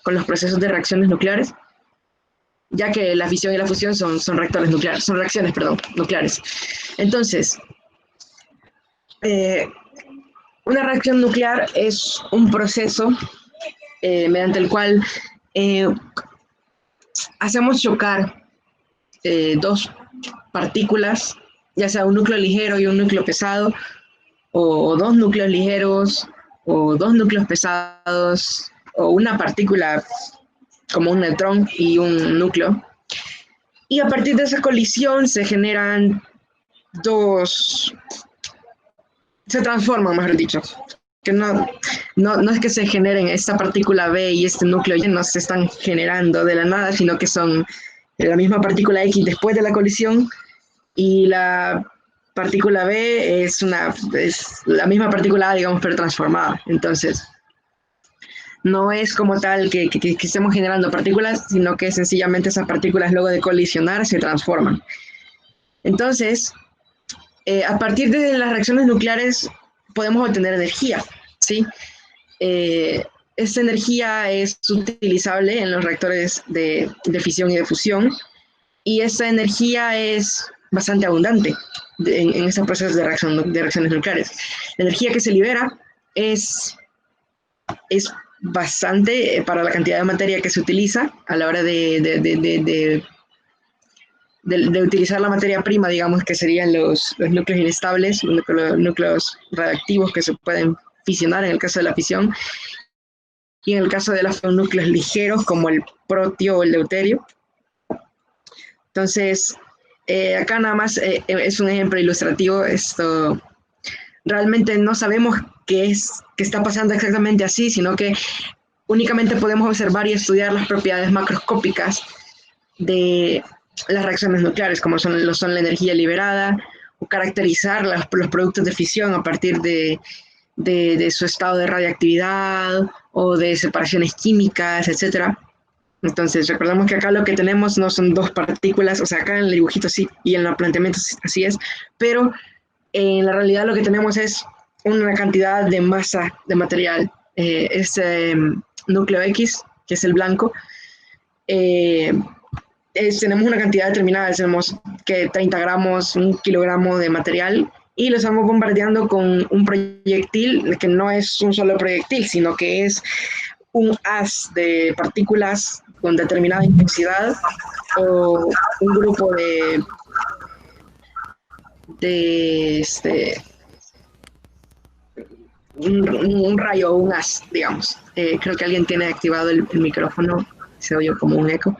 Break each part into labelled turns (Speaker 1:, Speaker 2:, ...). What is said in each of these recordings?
Speaker 1: con los procesos de reacciones nucleares, ya que la fisión y la fusión son reactores nucleares, son reacciones, perdón, nucleares. Entonces, una reacción nuclear es un proceso mediante el cual hacemos chocar dos partículas, ya sea un núcleo ligero y un núcleo pesado, o dos núcleos ligeros, o dos núcleos pesados, o una partícula como un neutrón y un núcleo. Y a partir de esa colisión se generan se transforman, mejor dicho. Que no es que se generen esta partícula B y este núcleo Y, no se están generando de la nada, sino que son la misma partícula X después de la colisión, y la partícula B es la misma partícula A, digamos, pero transformada. Entonces, no es como tal que estemos generando partículas, sino que sencillamente esas partículas luego de colisionar se transforman. Entonces, a partir de las reacciones nucleares podemos obtener energía, ¿sí? Esta energía es utilizable en los reactores de fisión y de fusión, y esa energía es bastante abundante en estos procesos de reacciones nucleares. La energía que se libera es bastante para la cantidad de materia que se utiliza a la hora de utilizar la materia prima, digamos, que serían los núcleos inestables, los núcleos radiactivos que se pueden fisionar en el caso de la fisión, y en el caso de los núcleos ligeros como el protio o el deuterio. Entonces, acá nada más es un ejemplo ilustrativo. Esto realmente no sabemos qué está pasando exactamente así, sino que únicamente podemos observar y estudiar las propiedades macroscópicas de las reacciones nucleares, como son la energía liberada, o caracterizar los productos de fisión a partir de su estado de radiactividad o de separaciones químicas, etc. Entonces, recordemos que acá lo que tenemos no son dos partículas, o sea, acá en el dibujito sí, y en el planteamiento así es, pero en la realidad lo que tenemos es una cantidad de masa de material. Este núcleo X, que es el blanco, tenemos una cantidad determinada, tenemos que 30 gramos, 1 kilogramo de material, y lo estamos bombardeando con un proyectil que no es un solo proyectil, sino que es un haz de partículas con determinada intensidad, o un grupo un rayo o un haz, digamos. Creo que alguien tiene activado el micrófono, se oye como un eco.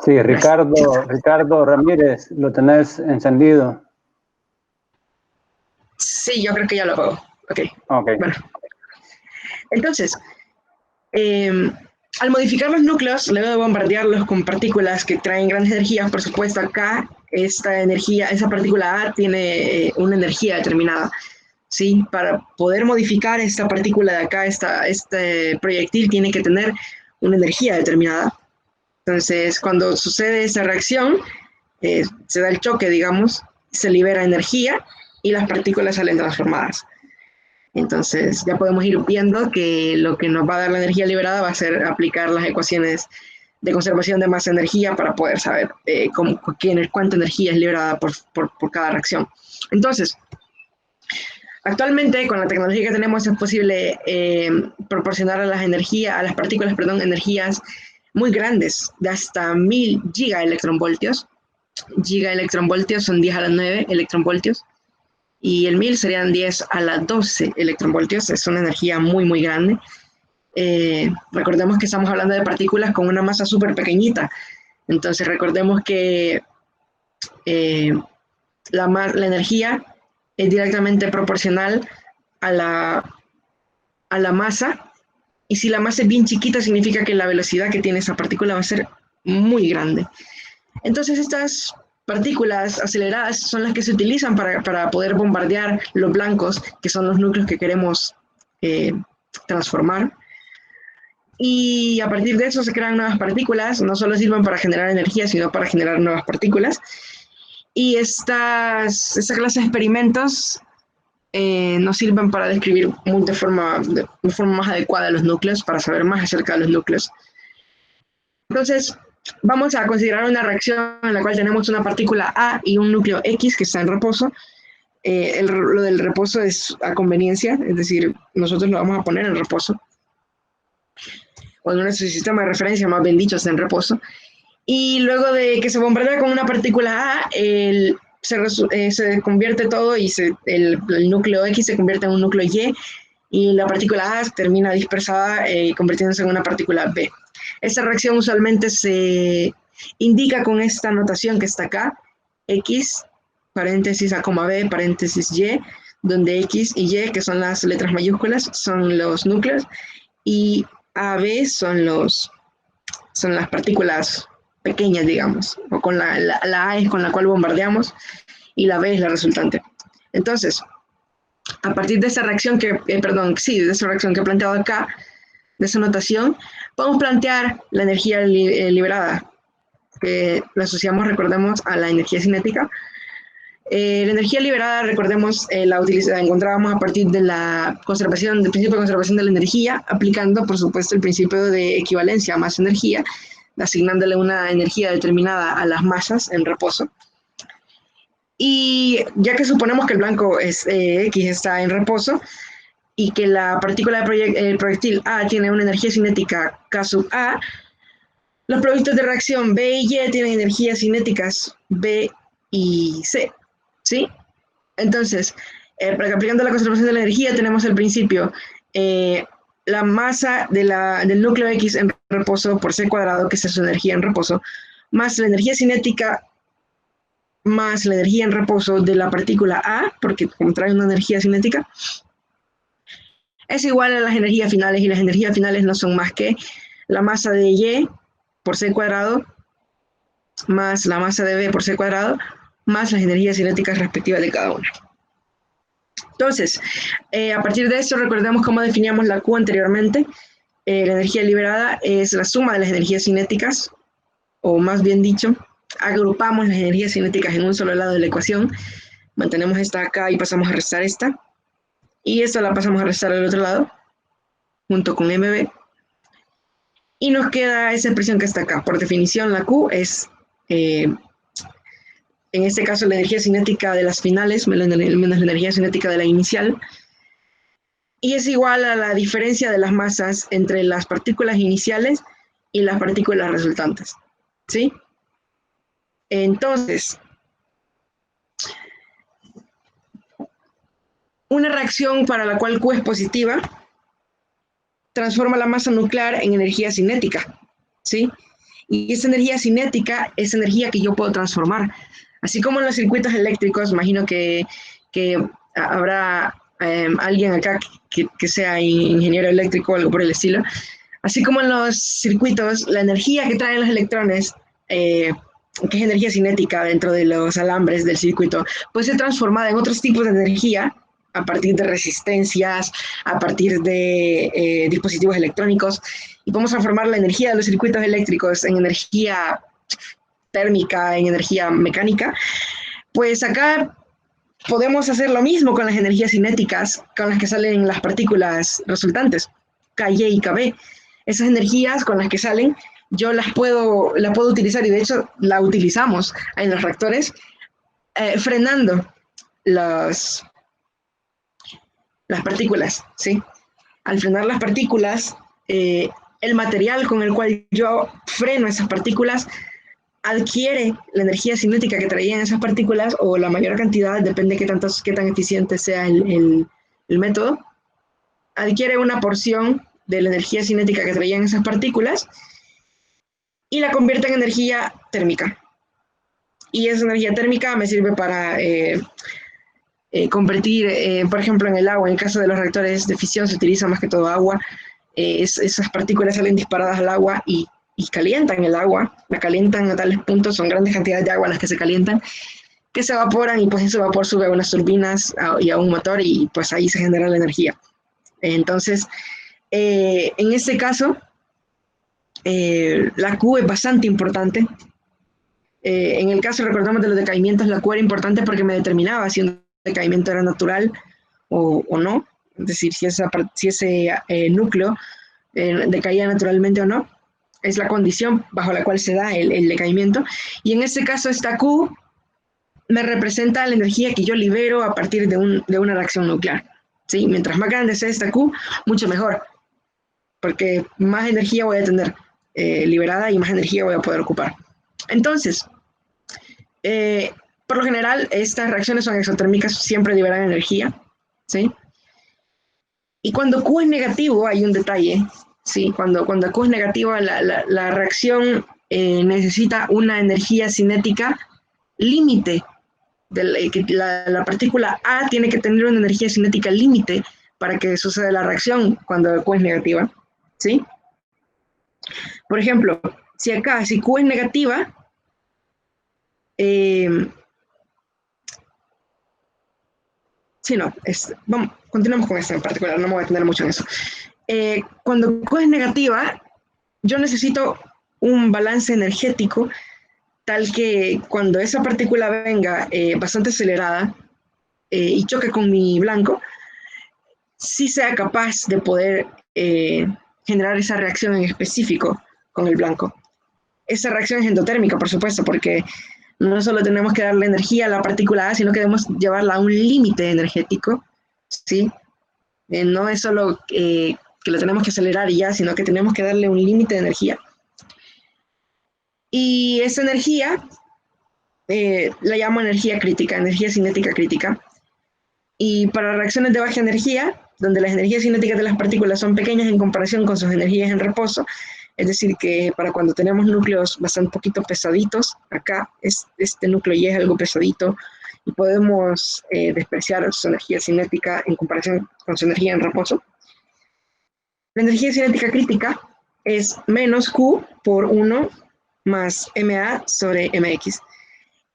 Speaker 2: Sí, Ricardo Ramírez, lo tenés encendido.
Speaker 1: Sí, yo creo que ya lo hago. Ok. Bueno. Entonces, al modificar los núcleos, luego de bombardearlos con partículas que traen grandes energías, por supuesto, acá esta energía, esa partícula A tiene una energía determinada, ¿sí? Para poder modificar esta partícula de acá, este proyectil tiene que tener una energía determinada. Entonces, cuando sucede esa reacción, se da el choque, digamos, se libera energía y las partículas salen transformadas. Entonces, ya podemos ir viendo que lo que nos va a dar la energía liberada va a ser aplicar las ecuaciones de conservación de masa-energía para poder saber cuánta energía es liberada por cada reacción. Entonces, actualmente, con la tecnología que tenemos, es posible proporcionar a las partículas, energías muy grandes, de hasta 1000 gigaelectronvoltios. Gigaelectronvoltios son 10 a la 9 electronvoltios, y el 1000 serían 10 a la 12 electronvoltios. Es una energía muy, muy grande. Recordemos que estamos hablando de partículas con una masa súper pequeñita. Entonces, recordemos que la energía es directamente proporcional a la masa, y si la masa es bien chiquita, significa que la velocidad que tiene esa partícula va a ser muy grande. Entonces, estas partículas aceleradas son las que se utilizan para poder bombardear los blancos, que son los núcleos que queremos transformar. Y a partir de eso se crean nuevas partículas. No solo sirven para generar energía, sino para generar nuevas partículas. Y esta clase de experimentos nos sirven para describir de forma más adecuada los núcleos, para saber más acerca de los núcleos. Entonces, vamos a considerar una reacción en la cual tenemos una partícula A y un núcleo X que está en reposo. Lo del reposo es a conveniencia, es decir, nosotros lo vamos a poner en reposo, o en nuestro sistema de referencia, más bien dicho, está en reposo. Y luego de que se bombardea con una partícula A, se convierte todo y el núcleo X se convierte en un núcleo y la partícula A termina dispersada convirtiéndose en una partícula B. Esta reacción usualmente se indica con esta notación que está acá, X, paréntesis A, B, paréntesis Y, donde X y Y, que son las letras mayúsculas, son los núcleos, y AB son las partículas pequeñas, digamos, o con la A es con la cual bombardeamos, y la B es la resultante. Entonces, a partir de esa reacción de esa reacción que he planteado acá, de esa notación, podemos plantear la energía liberada, que la asociamos, recordemos, a la energía cinética. La energía liberada, recordemos, la encontrábamos a partir de del principio de conservación de la energía, aplicando, por supuesto, el principio de equivalencia a masa energía, asignándole una energía determinada a las masas en reposo. Y ya que suponemos que el blanco X está en reposo y que la partícula del proyectil A tiene una energía cinética K sub A, los productos de reacción B y Y tienen energías cinéticas B y C, ¿sí? Entonces, aplicando la conservación de la energía, tenemos el principio, la masa del núcleo X en reposo por C cuadrado, que es su energía en reposo, más la energía cinética más la energía en reposo de la partícula A, porque como trae una energía cinética, es igual a las energías finales, y las energías finales no son más que la masa de Y por C cuadrado, más la masa de B por C cuadrado, más las energías cinéticas respectivas de cada una. Entonces, a partir de esto, recordemos cómo definíamos la Q anteriormente. La energía liberada es la suma de las energías cinéticas, o más bien dicho, agrupamos las energías cinéticas en un solo lado de la ecuación, mantenemos esta acá y pasamos a restar esta, y esta la pasamos a restar al otro lado, junto con MB, y nos queda esa expresión que está acá. Por definición, la Q es, en este caso, la energía cinética de las finales menos la energía cinética de la inicial, y es igual a la diferencia de las masas entre las partículas iniciales y las partículas resultantes, ¿sí? Entonces, una reacción para la cual Q es positiva transforma la masa nuclear en energía cinética, ¿sí? Y esa energía cinética es energía que yo puedo transformar. Así como en los circuitos eléctricos, imagino que habrá alguien acá que sea ingeniero eléctrico o algo por el estilo. Así como en los circuitos, la energía que traen los electrones, que es energía cinética dentro de los alambres del circuito, puede ser transformada en otros tipos de energía a partir de resistencias, a partir de dispositivos electrónicos, y podemos transformar la energía de los circuitos eléctricos en energía térmica, en energía mecánica. Pues acá podemos hacer lo mismo con las energías cinéticas con las que salen las partículas resultantes, KY y KB. Esas energías con las que salen, yo la puedo utilizar, y de hecho la utilizamos en los reactores, frenando las partículas, ¿sí? Al frenar las partículas, el material con el cual yo freno esas partículas adquiere la energía cinética que traían esas partículas, o la mayor cantidad, depende de qué tan eficiente sea el método, adquiere una porción de la energía cinética que traían esas partículas y la convierte en energía térmica. Y esa energía térmica me sirve para convertir, por ejemplo, en el agua. En el caso de los reactores de fisión se utiliza más que todo agua. Esas partículas salen disparadas al agua y calientan el agua, la calientan a tales puntos, son grandes cantidades de agua las que se calientan, que se evaporan, y pues ese vapor sube a unas turbinas y a un motor, y pues ahí se genera la energía. Entonces, en este caso, la Q es bastante importante. En el caso, recordamos, de los decaimientos, la Q era importante porque me determinaba si un decaimiento era natural o no, es decir, si ese núcleo decaía naturalmente o no. es la condición bajo la cual se da el decaimiento, y en este caso esta Q me representa la energía que yo libero a partir de una reacción nuclear. ¿Sí? Mientras más grande sea esta Q, mucho mejor, porque más energía voy a tener liberada y más energía voy a poder ocupar. Entonces, por lo general, estas reacciones son exotérmicas, siempre liberan energía, ¿sí? Y cuando Q es negativo, hay un detalle, ¿sí? Cuando Q es negativa, la reacción necesita una energía cinética límite. La partícula A tiene que tener una energía cinética límite para que suceda la reacción cuando Q es negativa, ¿sí? Por ejemplo, si Q es negativa, vamos, continuamos con esto en particular, no me voy a detener mucho en eso. Cuando Q es negativa, yo necesito un balance energético tal que cuando esa partícula venga bastante acelerada y choque con mi blanco, sí sea capaz de poder generar esa reacción en específico con el blanco. Esa reacción es endotérmica, por supuesto, porque no solo tenemos que darle energía a la partícula A, sino que debemos llevarla a un límite energético, ¿sí? No es solo que lo tenemos que acelerar y ya, sino que tenemos que darle un límite de energía. Y esa energía la llamo energía crítica, energía cinética crítica. Y para reacciones de baja energía, donde las energías cinéticas de las partículas son pequeñas en comparación con sus energías en reposo, es decir, que para cuando tenemos núcleos bastante poquito pesaditos, acá este núcleo ya es algo pesadito y podemos despreciar su energía cinética en comparación con su energía en reposo. La energía cinética crítica es menos Q por 1 más MA sobre MX.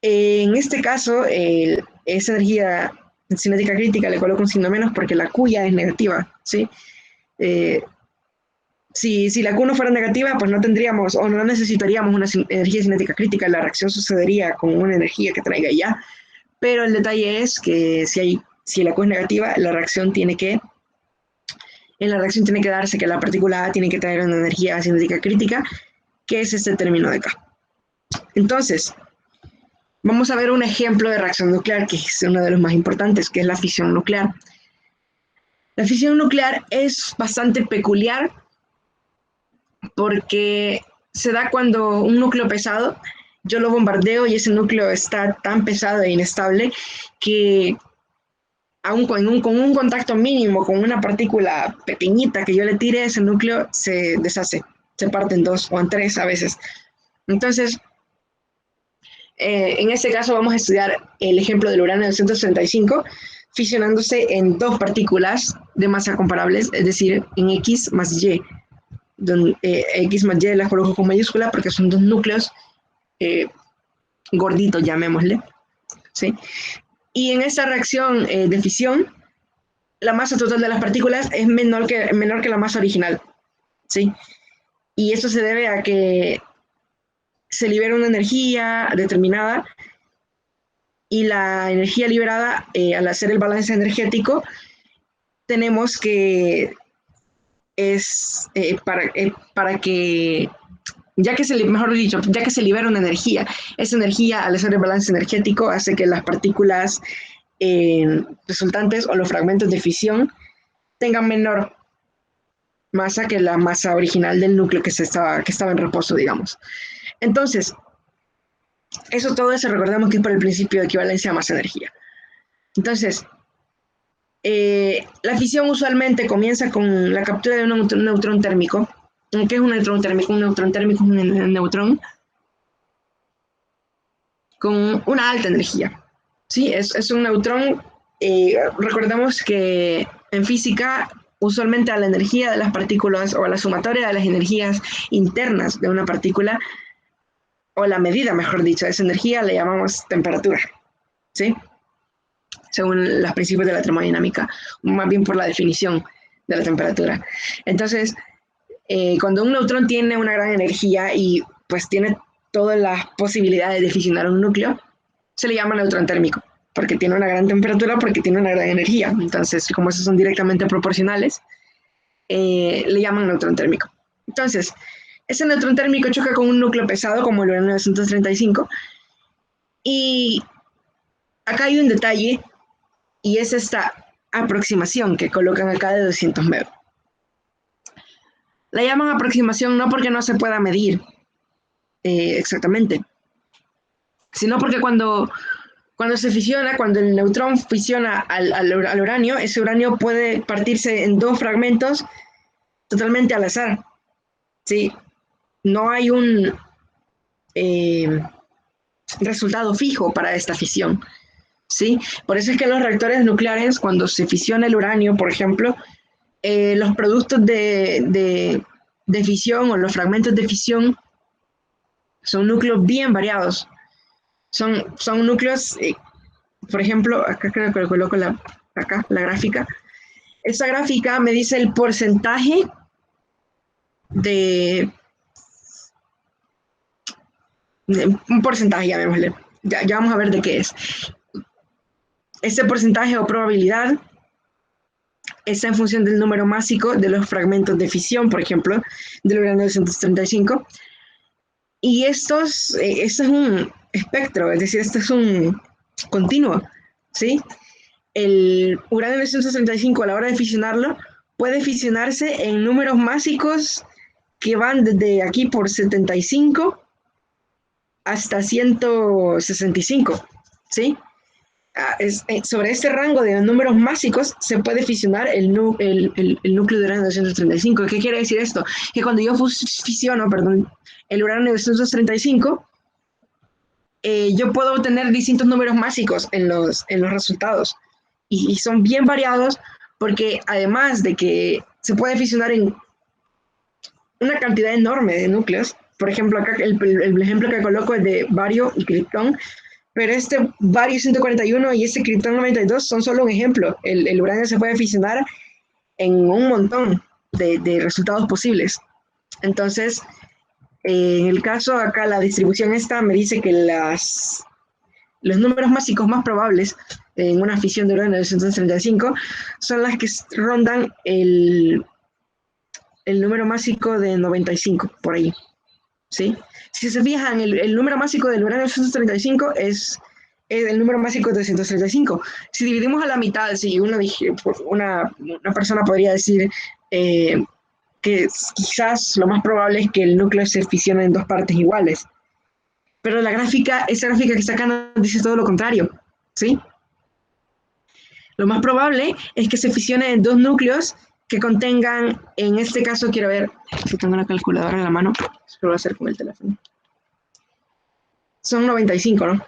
Speaker 1: En este caso, esa energía cinética crítica le coloco un signo menos porque la Q ya es negativa, ¿sí? Si la Q no fuera negativa, pues no tendríamos o no necesitaríamos una energía cinética crítica, la reacción sucedería con una energía que traiga ya, pero el detalle es que si la Q es negativa, en la reacción tiene que darse que la partícula A tiene que traer una energía cinética crítica, que es este término de acá. Entonces, vamos a ver un ejemplo de reacción nuclear, que es uno de los más importantes, que es la fisión nuclear. La fisión nuclear es bastante peculiar porque se da cuando un núcleo pesado, yo lo bombardeo y ese núcleo está tan pesado e inestable que aún con un contacto mínimo, con una partícula pequeñita que yo le tire, ese núcleo se deshace, se parte en dos o en tres a veces. Entonces, en este caso vamos a estudiar el ejemplo del uranio 235 fisionándose en dos partículas de masa comparables, es decir, en X más Y. Donde, X más Y las coloco con mayúscula porque son dos núcleos gorditos, llamémosle, ¿sí? Y en esta reacción de fisión, la masa total de las partículas es menor que la masa original, ¿sí? Y esto se debe a que se libera una energía determinada y la energía liberada, al hacer el balance energético, tenemos que para que, ya que se libera una energía, esa energía al hacer el balance energético hace que las partículas resultantes o los fragmentos de fisión tengan menor masa que la masa original del núcleo que estaba en reposo, digamos. Entonces, todo eso recordemos que es por el principio de equivalencia masa-energía. Entonces, la fisión usualmente comienza con la captura de un neutrón térmico. ¿Qué es un neutrón térmico? Un neutrón térmico es un neutrón con una alta energía. ¿Sí? Es un neutrón. Recordemos que en física, usualmente a la energía de las partículas o a la sumatoria de las energías internas de una partícula, o la medida, mejor dicho, de esa energía le llamamos temperatura, ¿sí? Según los principios de la termodinámica, más bien por la definición de la temperatura. Entonces, cuando un neutrón tiene una gran energía y pues tiene todas las posibilidades de fisionar un núcleo, se le llama neutrón térmico, porque tiene una gran temperatura, porque tiene una gran energía. Entonces, como esos son directamente proporcionales, le llaman neutrón térmico. Entonces, Ese neutrón térmico choca con un núcleo pesado como el uranio 235. Y acá hay un detalle, y es esta aproximación que colocan acá de 200 MeV. La llaman aproximación no porque no se pueda medir exactamente, sino porque cuando se fisiona, cuando el neutrón fisiona al uranio, ese uranio puede partirse en dos fragmentos totalmente al azar. ¿Sí? No hay un resultado fijo para esta fisión. ¿Sí? Por eso es que los reactores nucleares, cuando se fisiona el uranio, por ejemplo, los productos de fisión o los fragmentos de fisión son núcleos bien variados. Son núcleos, por ejemplo, acá creo que coloco la gráfica. Esta gráfica me dice el porcentaje de un porcentaje, llamémosle. Ya vamos a ver de qué es. Este porcentaje o probabilidad está en función del número másico de los fragmentos de fisión, por ejemplo, del uranio 235. Y esto es un espectro, es decir, esto es un continuo, ¿sí? El uranio 235, a la hora de fisionarlo, puede fisionarse en números másicos que van desde aquí por 75 hasta 165, ¿sí? Sobre este rango de números másicos se puede fisionar el núcleo de uranio 235. ¿Qué quiere decir esto? Que cuando yo fisiono, el uranio 235, yo puedo obtener distintos números másicos en los resultados. Y son bien variados porque además de que se puede fisionar en una cantidad enorme de núcleos, por ejemplo, acá el ejemplo que coloco es de bario y criptón, pero este bario 141 y este criptón 92 son solo un ejemplo. El uranio se puede fisionar en un montón de resultados posibles. Entonces, en el caso acá, la distribución esta me dice que los números másicos más probables en una fisión de uranio 235 son las que rondan el número másico de 95, por ahí. ¿Sí? Si se fijan, el número másico del uranio 235 es el número másico de 235. Si dividimos a la mitad, si una persona podría decir que quizás lo más probable es que el núcleo se fisione en dos partes iguales. Pero esa gráfica que está acá nos dice todo lo contrario, ¿sí? Lo más probable es que se fisione en dos núcleos que contengan, en este caso, quiero ver si tengo la calculadora en la mano, eso lo voy a hacer con el teléfono. Son 95, ¿no?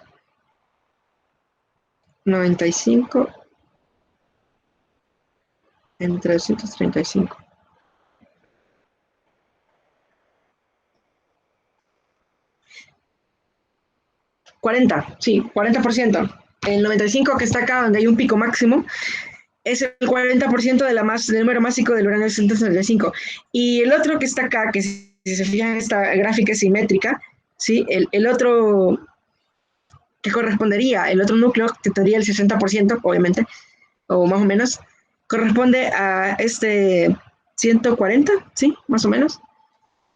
Speaker 1: 95 entre 235. 40, sí, 40%. El 95 que está acá, donde hay un pico máximo, es el 40% del número másico del uranio 235. Y el otro que está acá, que si se fijan en esta gráfica simétrica, ¿sí? El otro que correspondería, el otro núcleo que tendría el 60%, obviamente, o más o menos, corresponde a este 140, ¿sí? Más o menos.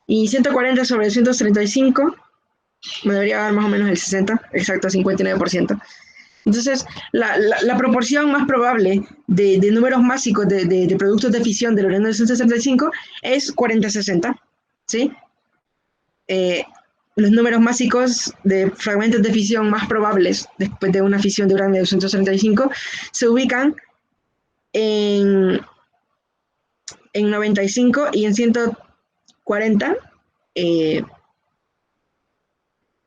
Speaker 1: Y 140 sobre 235 me debería dar más o menos el 60, exacto, 59%. Entonces, la proporción más probable de números másicos de productos de fisión del uranio 235 es 40-60, ¿sí? Los números másicos de fragmentos de fisión más probables después de una fisión de uranio 235 se ubican en 95 y en 140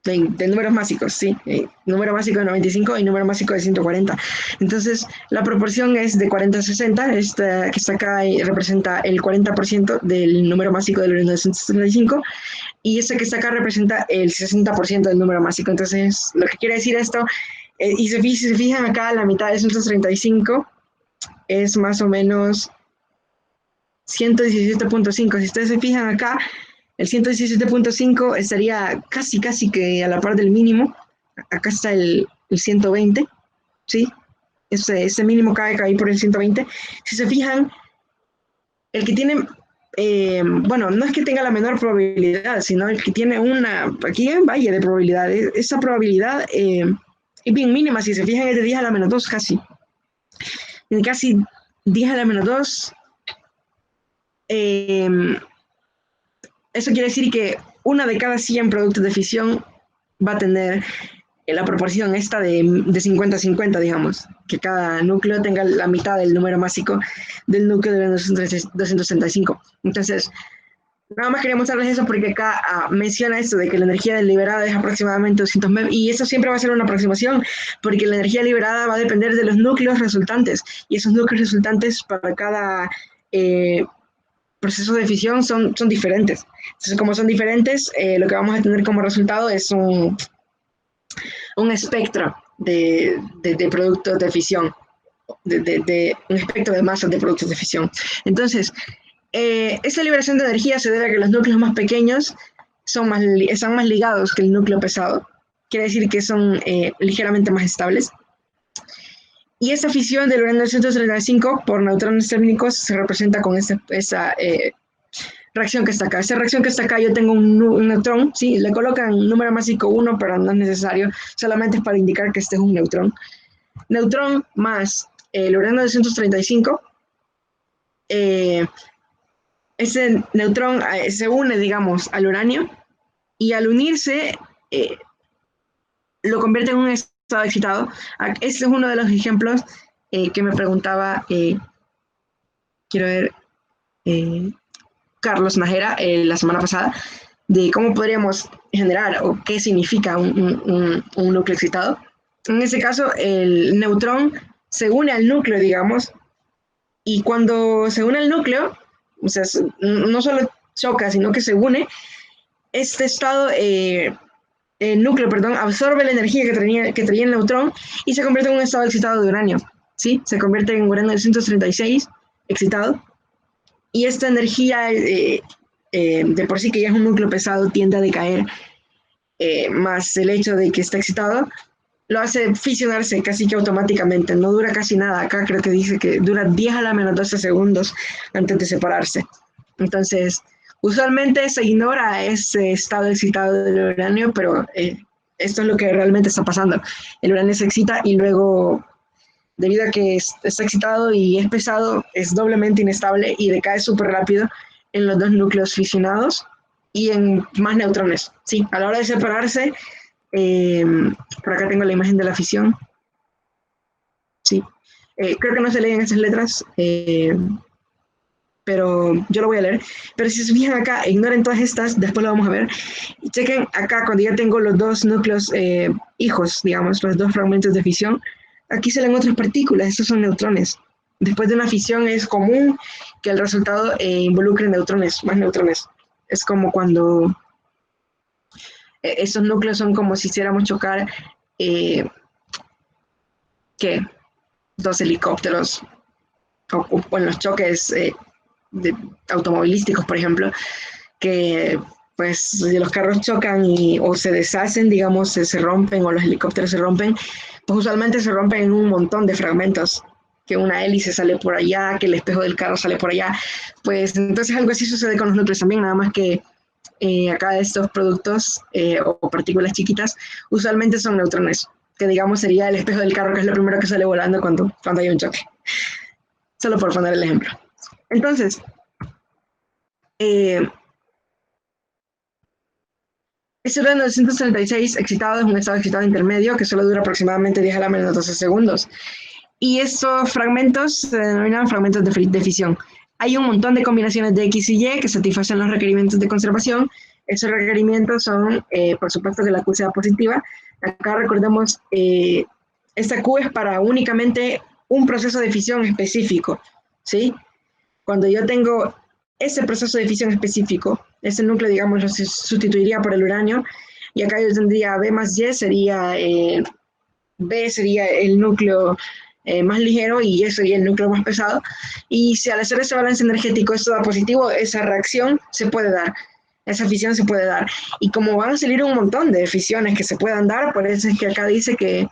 Speaker 1: de números másicos, sí, número másico de 95 y número másico de 140. Entonces, la proporción es de 40-60, esta que está acá representa el 40% del número másico del uranio 235, y esta que está acá representa el 60% del número másico. Entonces, lo que quiere decir esto, y si se fijan acá, la mitad de 135 es más o menos 117.5. Si ustedes se fijan acá, el 117.5 estaría casi que a la par del mínimo. Acá está el 120, ¿sí? Ese mínimo cae ahí por el 120. Si se fijan, el que tiene bueno, no es que tenga la menor probabilidad, sino el que tiene aquí hay un valle de probabilidad. Esa probabilidad es bien mínima, si se fijan es de 10 a la menos 2 casi. En casi 10 a la menos 2, eso quiere decir que una de cada 100 productos de fisión va a tener la proporción esta de 50-50, digamos, que cada núcleo tenga la mitad del número másico del núcleo de 235. Entonces, nada más quería mostrarles eso porque acá menciona esto de que la energía liberada es aproximadamente 200 MeV, y eso siempre va a ser una aproximación, porque la energía liberada va a depender de los núcleos resultantes, y esos núcleos resultantes para cada proceso de fisión son diferentes. Entonces, como son diferentes, lo que vamos a tener como resultado es un espectro de productos de fisión, de un espectro de masas de productos de fisión. Entonces, esta liberación de energía se debe a que los núcleos más pequeños están más ligados que el núcleo pesado. Quiere decir que son ligeramente más estables. Y esta fisión del uranio 235 por neutrones térmicos se representa con esa reacción que está acá. Esa reacción que está acá, yo tengo un neutrón, ¿sí? Le colocan un número másico 1, pero no es necesario, solamente es para indicar que este es un neutrón. Neutrón más el uranio 235, ese neutrón se une, digamos, al uranio, y al unirse lo convierte en un estado excitado. Este es uno de los ejemplos que me preguntaba, quiero ver, Carlos Najera la semana pasada, de cómo podríamos generar o qué significa un núcleo excitado. En ese caso, el neutrón se une al núcleo, digamos, y cuando se une al núcleo, o sea, no solo choca, sino que se une, este estado, el núcleo, perdón, absorbe la energía que traía el neutrón y se convierte en un estado excitado de uranio, ¿sí? Se convierte en uranio 236 excitado, y esta energía de por sí que ya es un núcleo pesado tiende a decaer, más el hecho de que está excitado lo hace fisionarse casi que automáticamente, no dura casi nada. Acá creo que dice que dura 10 a la menos 12 segundos antes de separarse. Entonces, usualmente se ignora ese estado excitado del uranio, pero esto es lo que realmente está pasando. El uranio se excita y luego, debido a que está excitado y es pesado, es doblemente inestable y decae súper rápido en los dos núcleos fisionados y en más neutrones. Sí, a la hora de separarse, por acá tengo la imagen de la fisión. Sí, creo que no se leen esas letras, pero yo lo voy a leer. Pero si se fijan acá, ignoren todas estas, después lo vamos a ver. Y chequen acá cuando ya tengo los dos núcleos hijos, digamos, los dos fragmentos de fisión. Aquí salen otras partículas, estos son neutrones. Después de una fisión es común que el resultado involucre neutrones, más neutrones. Es como cuando esos núcleos son como si hiciéramos chocar dos helicópteros, o en los choques automovilísticos, por ejemplo, que pues si los carros chocan o se deshacen, digamos, se rompen, o los helicópteros se rompen, pues usualmente se rompen en un montón de fragmentos, que una hélice sale por allá, que el espejo del carro sale por allá. Pues entonces algo así sucede con los núcleos también, nada más que acá estos productos o partículas chiquitas usualmente son neutrones, que digamos sería el espejo del carro, que es lo primero que sale volando cuando hay un choque. Solo por poner el ejemplo. Entonces, ese uranio 236 excitado es un estado excitado intermedio que solo dura aproximadamente 10 a la menos 12 segundos. Y estos fragmentos se denominan fragmentos de fisión. Hay un montón de combinaciones de X y Y que satisfacen los requerimientos de conservación. Esos requerimientos son, por supuesto, que la Q sea positiva. Acá recordemos, esta Q es para únicamente un proceso de fisión específico, ¿sí? Cuando yo tengo ese proceso de fisión específico, ese núcleo, digamos, lo sustituiría por el uranio, y acá yo tendría B más Y, sería B sería el núcleo más ligero y Y sería el núcleo más pesado. Y si al hacer ese balance energético esto da positivo, esa reacción se puede dar, esa fisión se puede dar. Y como van a salir un montón de fisiones que se puedan dar, por eso es que acá dice que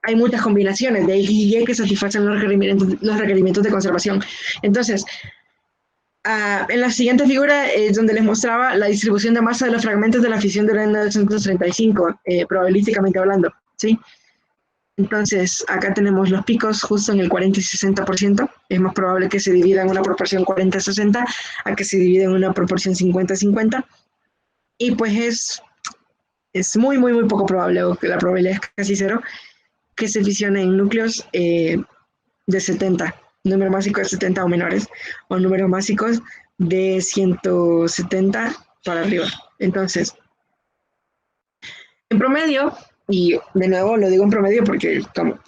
Speaker 1: hay muchas combinaciones de X y Y que satisfacen los requerimientos de conservación. Entonces, en la siguiente figura es donde les mostraba la distribución de masa de los fragmentos de la fisión de uranio 235, probabilísticamente hablando, ¿sí? Entonces, acá tenemos los picos justo en el 40 y 60%. Es más probable que se divida en una proporción 40-60 a que se divida en una proporción 50-50. Y pues es muy, muy, muy poco probable, o que la probabilidad es casi cero, que se fisionen núcleos de 70, números básicos de 70 o menores, o números básicos de 170 para arriba. Entonces, en promedio, y de nuevo lo digo en promedio porque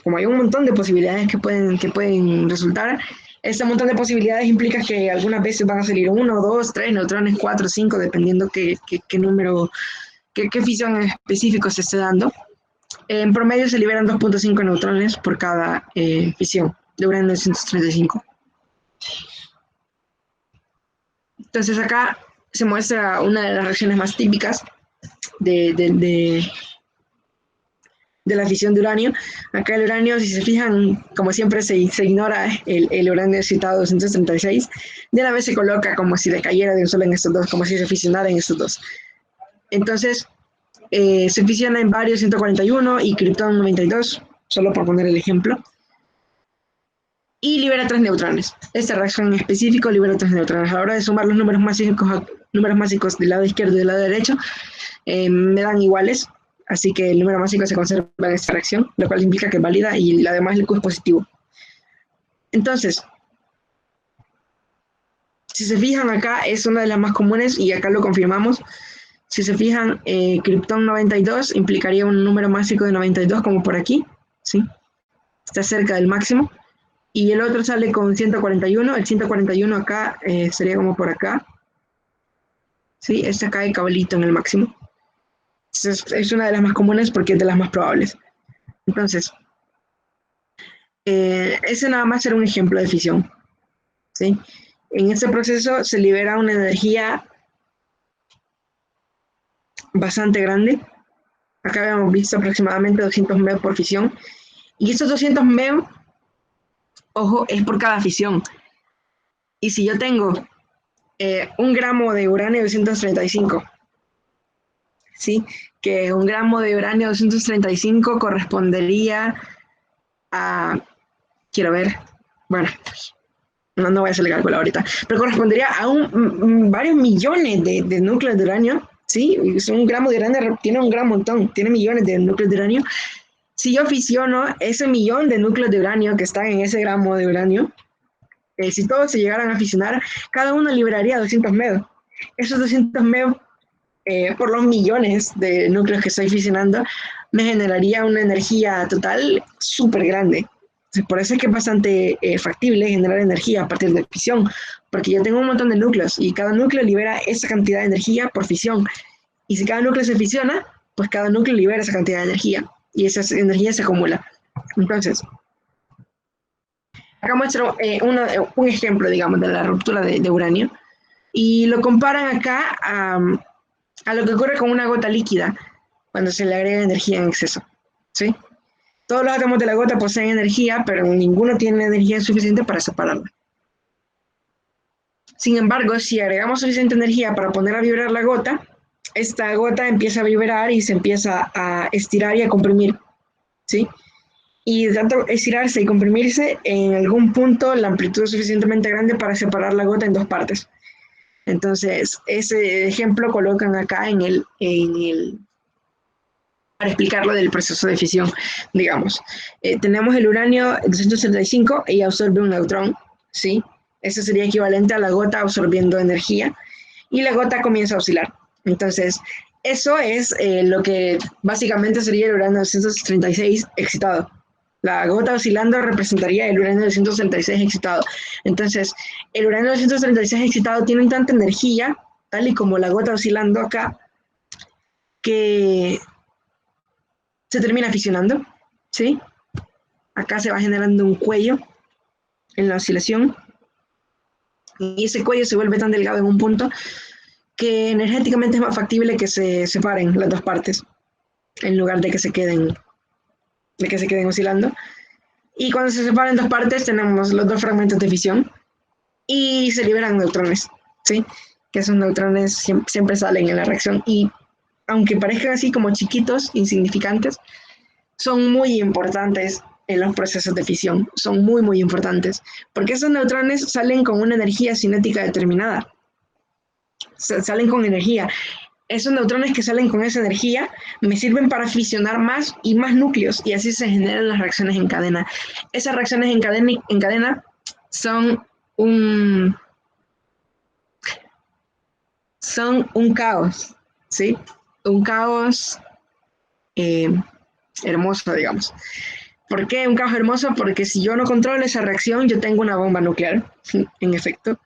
Speaker 1: como hay un montón de posibilidades que pueden resultar, este montón de posibilidades implica que algunas veces van a salir 1, 2, 3 neutrones, 4, 5, dependiendo qué número, qué fisión específico se esté dando. En promedio se liberan 2.5 neutrones por cada fisión de uranio 235. Entonces acá se muestra una de las reacciones más típicas de la fisión de uranio. Acá el uranio, si se fijan, como siempre se ignora el uranio citado 236, de una vez se coloca como si decayera de un solo en estos dos, como si se fisionara en estos dos. Entonces, se fisiona en bario 141 y criptón 92, solo por poner el ejemplo, y libera 3 neutrones. Esta reacción en específico libera 3 neutrones. A la hora de sumar los números másicos del lado izquierdo y del lado derecho, me dan iguales, así que el número másico se conserva en esta reacción, lo cual implica que es válida y además el Q es positivo. Entonces, si se fijan acá, es una de las más comunes y acá lo confirmamos. Si se fijan, criptón 92 implicaría un número másico de 92 como por aquí, ¿sí? Está cerca del máximo. Y el otro sale con 141, el 141 acá sería como por acá, ¿sí? Este cae caballito en el máximo. Es una de las más comunes porque es de las más probables. Entonces, ese nada más era un ejemplo de fisión, ¿sí? En este proceso se libera una energía bastante grande. Acá habíamos visto aproximadamente 200 MeV por fisión. Y estos 200 MeV, ojo, es por cada fisión. Y si yo tengo 1 gramo de uranio 235, ¿sí? Que 1 gramo de uranio 235 correspondería a, quiero ver, bueno, no voy a hacer el cálculo ahorita, pero correspondería a varios millones de núcleos de uranio, ¿sí? 1 gramo de uranio tiene un gran montón, tiene millones de núcleos de uranio. Si yo fisiono ese millón de núcleos de uranio que están en ese gramo de uranio, si todos se llegaran a fisionar, cada uno liberaría 200 MeV. Esos 200 MeV, por los millones de núcleos que estoy fisionando, me generaría una energía total súper grande. Por eso es que es bastante factible generar energía a partir de fisión, porque yo tengo un montón de núcleos y cada núcleo libera esa cantidad de energía por fisión. Y si cada núcleo se fisiona, pues cada núcleo libera esa cantidad de energía y esa energía se acumula. Entonces, acá muestro un ejemplo, digamos, de la ruptura de uranio y lo comparan acá a lo que ocurre con una gota líquida cuando se le agrega energía en exceso, ¿sí? Todos los átomos de la gota poseen energía, pero ninguno tiene energía suficiente para separarla. Sin embargo, si agregamos suficiente energía para poner a vibrar la gota, esta gota empieza a vibrar y se empieza a estirar y a comprimir, ¿sí? Y de tanto estirarse y comprimirse, en algún punto la amplitud es suficientemente grande para separar la gota en dos partes. Entonces, ese ejemplo colocan acá para explicarlo del proceso de fisión, digamos. Tenemos el uranio 235 y absorbe un neutrón, ¿sí? Eso sería equivalente a la gota absorbiendo energía y la gota comienza a oscilar. Entonces, eso es lo que básicamente sería el uranio 236 excitado. La gota oscilando representaría el uranio 236 excitado. Entonces, el uranio 236 excitado tiene tanta energía, tal y como la gota oscilando acá, que se termina fisionando, ¿sí? Acá se va generando un cuello en la oscilación y ese cuello se vuelve tan delgado en un punto que energéticamente es más factible que se separen las dos partes en lugar de que se queden de que se queden oscilando. Y cuando se separan en dos partes, tenemos los dos fragmentos de fisión y se liberan neutrones, ¿sí? Que esos neutrones siempre salen en la reacción y aunque parezcan así como chiquitos, insignificantes, son muy importantes en los procesos de fisión, son muy, muy importantes, porque esos neutrones salen con una energía cinética determinada, salen con energía. Esos neutrones que salen con esa energía me sirven para fisionar más y más núcleos y así se generan las reacciones en cadena. Esas reacciones en cadena son un caos, ¿sí? Un caos hermoso, digamos. ¿Por qué un caos hermoso? Porque si yo no controlo esa reacción, yo tengo una bomba nuclear, en efecto.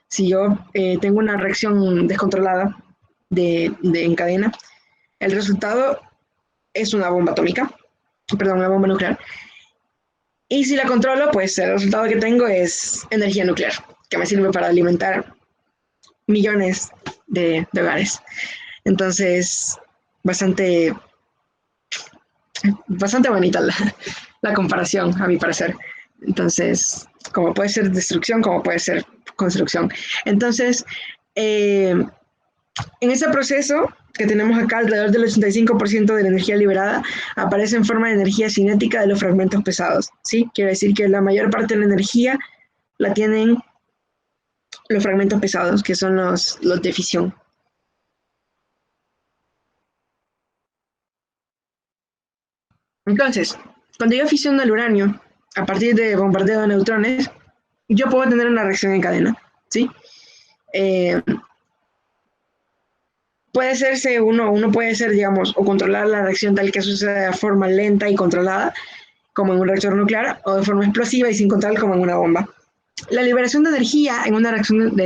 Speaker 1: Si yo tengo una reacción descontrolada en cadena, el resultado es una bomba atómica, perdón, una bomba nuclear. Y si la controlo, pues el resultado que tengo es energía nuclear, que me sirve para alimentar millones de hogares. Entonces, bastante bonita la comparación, a mi parecer. Entonces, como puede ser destrucción, como puede ser construcción. Entonces, en ese proceso que tenemos acá, alrededor del 85% de la energía liberada aparece en forma de energía cinética de los fragmentos pesados, ¿sí? Quiere decir que la mayor parte de la energía la tienen los fragmentos pesados, que son los de fisión. Entonces, cuando yo fisiono el uranio, a partir de bombardeo de neutrones, yo puedo tener una reacción en cadena, ¿sí? Puede hacerse uno puede ser, digamos, o controlar la reacción tal que suceda de forma lenta y controlada, como en un reactor nuclear, o de forma explosiva y sin control, como en una bomba. La liberación de energía en una reacción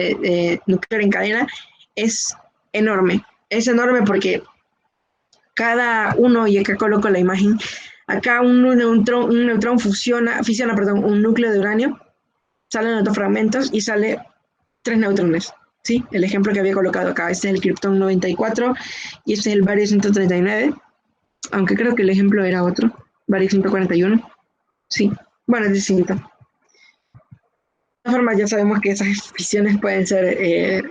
Speaker 1: nuclear en cadena es enorme. Es enorme porque cada uno, y acá coloco la imagen, acá un neutrón fisiona un núcleo de uranio, salen los dos fragmentos y sale 3 neutrones. ¿Sí? El ejemplo que había colocado acá, este es el Krypton 94 y este es el bario 139, aunque creo que el ejemplo era otro, bario 141. Sí, bueno, es distinto. De todas formas, ya sabemos que esas fisiones pueden ser,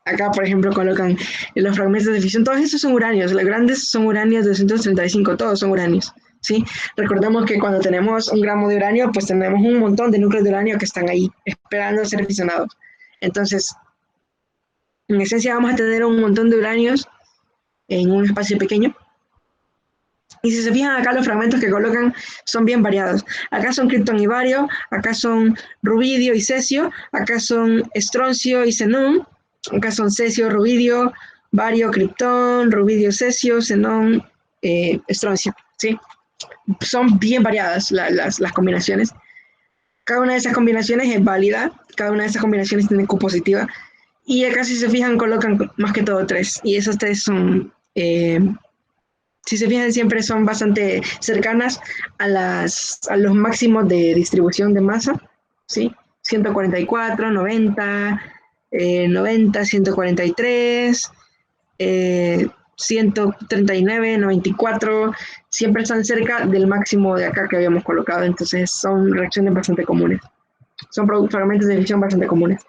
Speaker 1: acá por ejemplo colocan los fragmentos de fisión, todos esos son uranios, los grandes son uranios 235, todos son uranios. ¿Sí? Recordemos que cuando tenemos 1 gramo de uranio, pues tenemos un montón de núcleos de uranio que están ahí, esperando a ser fisionados. Entonces, en esencia vamos a tener un montón de uranios en un espacio pequeño. Y si se fijan acá, los fragmentos que colocan son bien variados. Acá son kriptón y bario, acá son rubidio y cesio, acá son estroncio y xenón, acá son cesio, rubidio, bario, kriptón, rubidio, cesio, xenón, estroncio. ¿Sí? Son bien variadas las combinaciones. Cada una de esas combinaciones es válida, cada una de esas combinaciones tiene Q positiva. Y acá si se fijan colocan más que todo 3. Y esas 3 son, si se fijan siempre son bastante cercanas a los máximos de distribución de masa. ¿Sí? 144, 90, 90, 143, 139, 94. Siempre están cerca del máximo de acá que habíamos colocado. Entonces son reacciones bastante comunes. Son fragmentos de fisión bastante comunes.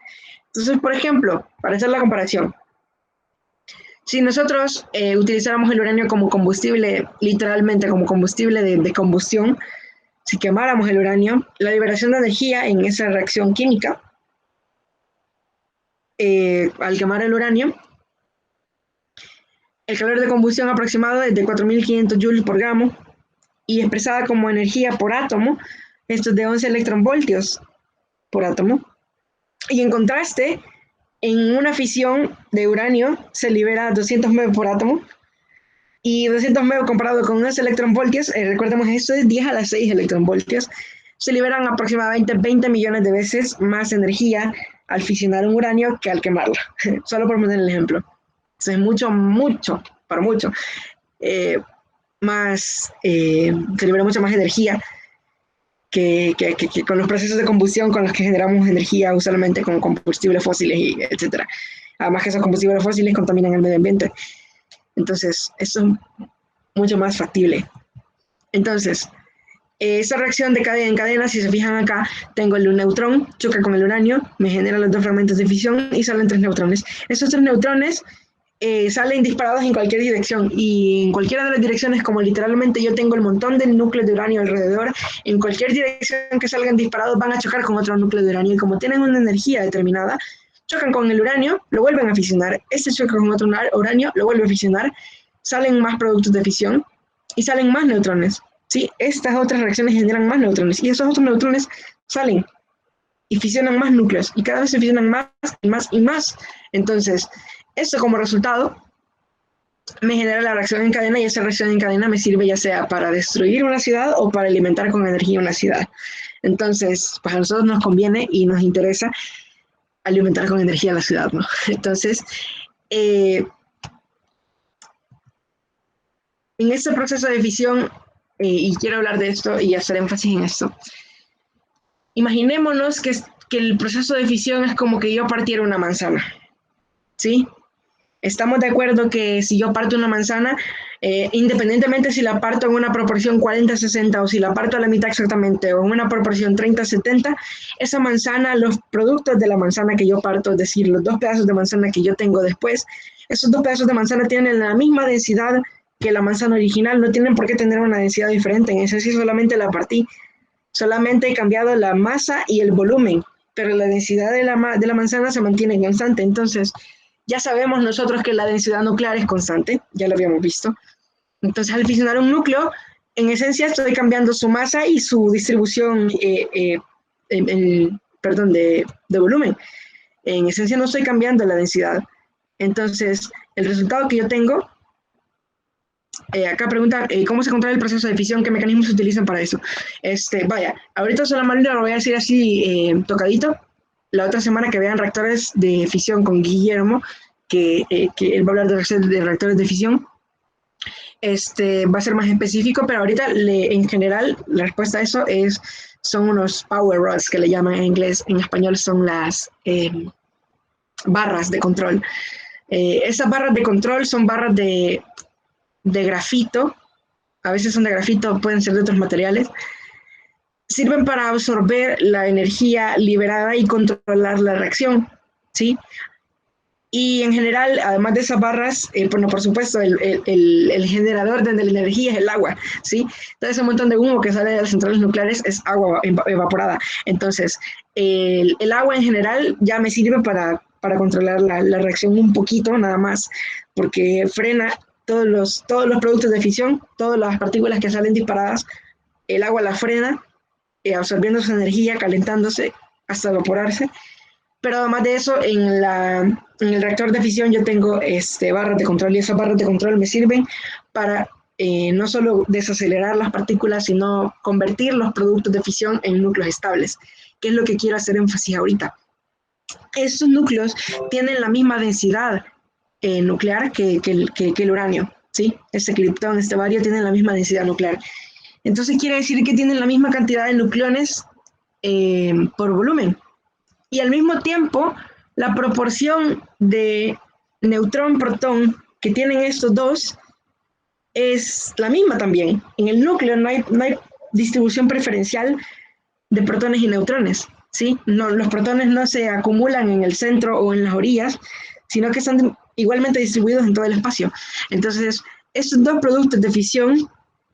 Speaker 1: Entonces, por ejemplo, para hacer la comparación, si nosotros utilizáramos el uranio como combustible, literalmente como combustible de combustión, si quemáramos el uranio, la liberación de energía en esa reacción química, al quemar el uranio, el calor de combustión aproximado es de 4.500 joules por gramo y expresada como energía por átomo, esto es de 11 electronvoltios por átomo. Y en contraste, en una fisión de uranio se libera 200 MeV por átomo y 200 MeV comparado con unos electronvoltios, recordemos esto es 10 a la 6 electronvoltios, se liberan aproximadamente 20 millones de veces más energía al fisionar un uranio que al quemarlo, solo por poner el ejemplo. Eso es mucho, para mucho, se libera mucha más energía que con los procesos de combustión con los que generamos energía usualmente con combustibles fósiles, y etcétera. Además que esos combustibles fósiles contaminan el medio ambiente. Entonces, eso es mucho más factible. Entonces, Esa reacción de cadena en cadena, si se fijan acá, tengo el neutrón, choca con el uranio, me genera los dos fragmentos de fisión y salen 3 neutrones. Esos 3 neutrones salen disparados en cualquier dirección y en cualquiera de las direcciones, como literalmente yo tengo el montón de núcleos de uranio alrededor, en cualquier dirección que salgan disparados van a chocar con otro núcleo de uranio y como tienen una energía determinada, chocan con el uranio, lo vuelven a fisionar, este choca con otro uranio, lo vuelve a fisionar, salen más productos de fisión y salen más neutrones. ¿Sí? Estas otras reacciones generan más neutrones y esos otros neutrones salen y fisionan más núcleos y cada vez se fisionan más y más y más. Entonces, eso como resultado me genera la reacción en cadena y esa reacción en cadena me sirve ya sea para destruir una ciudad o para alimentar con energía una ciudad. Entonces, pues a nosotros nos conviene y nos interesa alimentar con energía la ciudad, ¿no? Entonces, en este proceso de fisión, y quiero hablar de esto y hacer énfasis en esto, imaginémonos que el proceso de fisión es como que yo partiera una manzana, ¿sí? Estamos de acuerdo que si yo parto una manzana, independientemente si la parto en una proporción 40-60 o si la parto a la mitad exactamente o en una proporción 30-70, esa manzana, los productos de la manzana que yo parto, es decir, los 2 pedazos de manzana que yo tengo después, esos 2 pedazos de manzana tienen la misma densidad que la manzana original, no tienen por qué tener una densidad diferente, en ese sí solamente la partí, solamente he cambiado la masa y el volumen, pero la densidad de la manzana se mantiene constante, entonces ya sabemos nosotros que la densidad nuclear es constante, ya lo habíamos visto. Entonces, al fisionar un núcleo, en esencia estoy cambiando su masa y su distribución de volumen. En esencia no estoy cambiando la densidad. Entonces, el resultado que yo tengo, acá pregunta, ¿cómo se controla el proceso de fisión? ¿Qué mecanismos se utilizan para eso? Vaya, ahorita solamente lo voy a decir así tocadito. La otra semana que vean reactores de fisión con Guillermo, que él va a hablar de reactores de fisión, va a ser más específico, pero ahorita en general la respuesta a eso son unos power rods que le llaman en inglés, en español son las barras de control. Esas barras de control son barras de grafito, a veces son de grafito, pueden ser de otros materiales, sirven para absorber la energía liberada y controlar la reacción, ¿sí? Y en general, además de esas barras, bueno, por supuesto, el generador de la energía es el agua, ¿sí? Todo ese montón de humo que sale de las centrales nucleares es agua evaporada. Entonces, el agua en general ya me sirve para controlar la reacción un poquito, nada más, porque frena todos los productos de fisión, todas las partículas que salen disparadas, el agua la frena, absorbiendo su energía, calentándose hasta evaporarse. Pero además de eso, en el reactor de fisión yo tengo barras de control y esas barras de control me sirven para no solo desacelerar las partículas, sino convertir los productos de fisión en núcleos estables, que es lo que quiero hacer énfasis ahorita. Estos núcleos tienen la misma densidad nuclear que el uranio, ¿sí? Este criptón, este bario, tienen la misma densidad nuclear. Entonces quiere decir que tienen la misma cantidad de nucleones por volumen. Y al mismo tiempo, la proporción de neutrón-protón que tienen estos dos es la misma también. En el núcleo no hay distribución preferencial de protones y neutrones, ¿sí? No, los protones no se acumulan en el centro o en las orillas, sino que están igualmente distribuidos en todo el espacio. Entonces, estos dos productos de fisión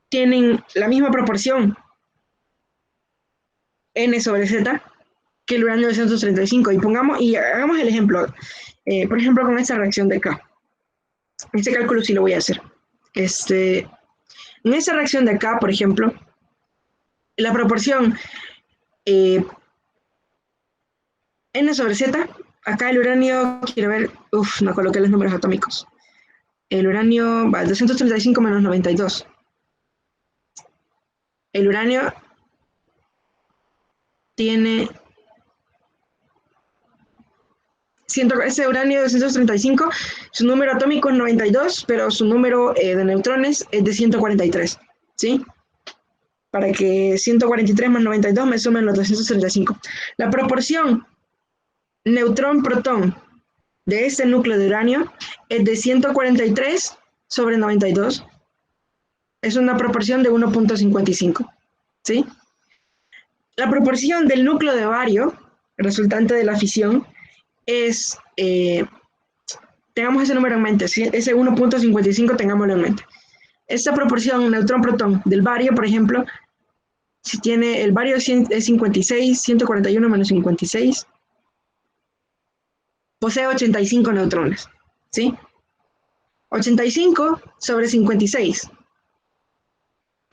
Speaker 1: tienen la misma proporción N/Z que el uranio 235 y hagamos el ejemplo, por ejemplo con esta reacción de acá. Este cálculo sí lo voy a hacer. En esta reacción de acá, por ejemplo, la proporción N/Z, acá el uranio, quiero ver, no coloqué los números atómicos. El uranio va 235 menos 92. El uranio tiene ese uranio 235, su número atómico es 92, pero su número de neutrones es de 143, ¿sí? Para que 143 más 92 me sumen los 235. La proporción neutrón-protón de este núcleo de uranio es de 143 sobre 92. Es una proporción de 1.55. ¿sí? La proporción del núcleo de bario resultante de la fisión es, tengamos ese número en mente, ¿sí? Ese 1.55 tengámoslo en mente. Esta proporción neutrón-protón del bario, por ejemplo, si tiene el bario es 56, 141 menos 56, posee 85 neutrones, ¿sí? 85 sobre 56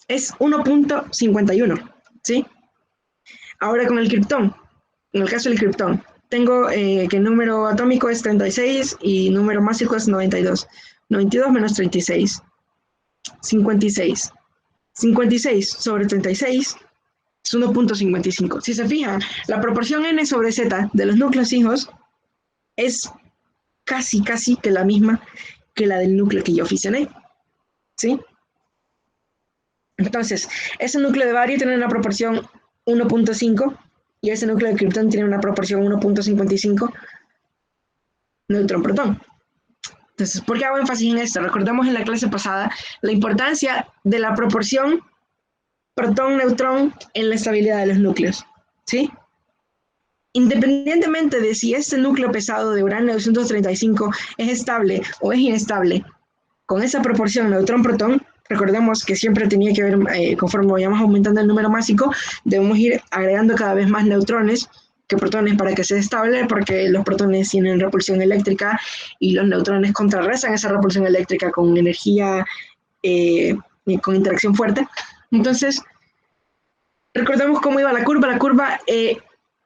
Speaker 1: es 1.51, ¿sí? Ahora con el criptón, en el caso del criptón, tengo que el número atómico es 36 y número másico es 92. 92 menos 36, 56. 56 sobre 36 es 1.55. Si se fijan, la proporción n sobre z de los núcleos hijos es casi que la misma que la del núcleo que yo fisioné, ¿sí? Entonces, ese núcleo de bario tiene una proporción 1.5 y ese núcleo de criptón tiene una proporción 1.55 neutrón-protón. Entonces, ¿por qué hago énfasis en esto? Recordamos en la clase pasada la importancia de la proporción protón-neutrón en la estabilidad de los núcleos, ¿sí? Independientemente de si este núcleo pesado de uranio 235 es estable o es inestable, con esa proporción neutrón-protón, recordemos que siempre tenía que ver, conforme vayamos aumentando el número másico, debemos ir agregando cada vez más neutrones que protones para que sea estable, porque los protones tienen repulsión eléctrica y los neutrones contrarrestan esa repulsión eléctrica con energía, con interacción fuerte. Entonces, recordemos cómo iba la curva,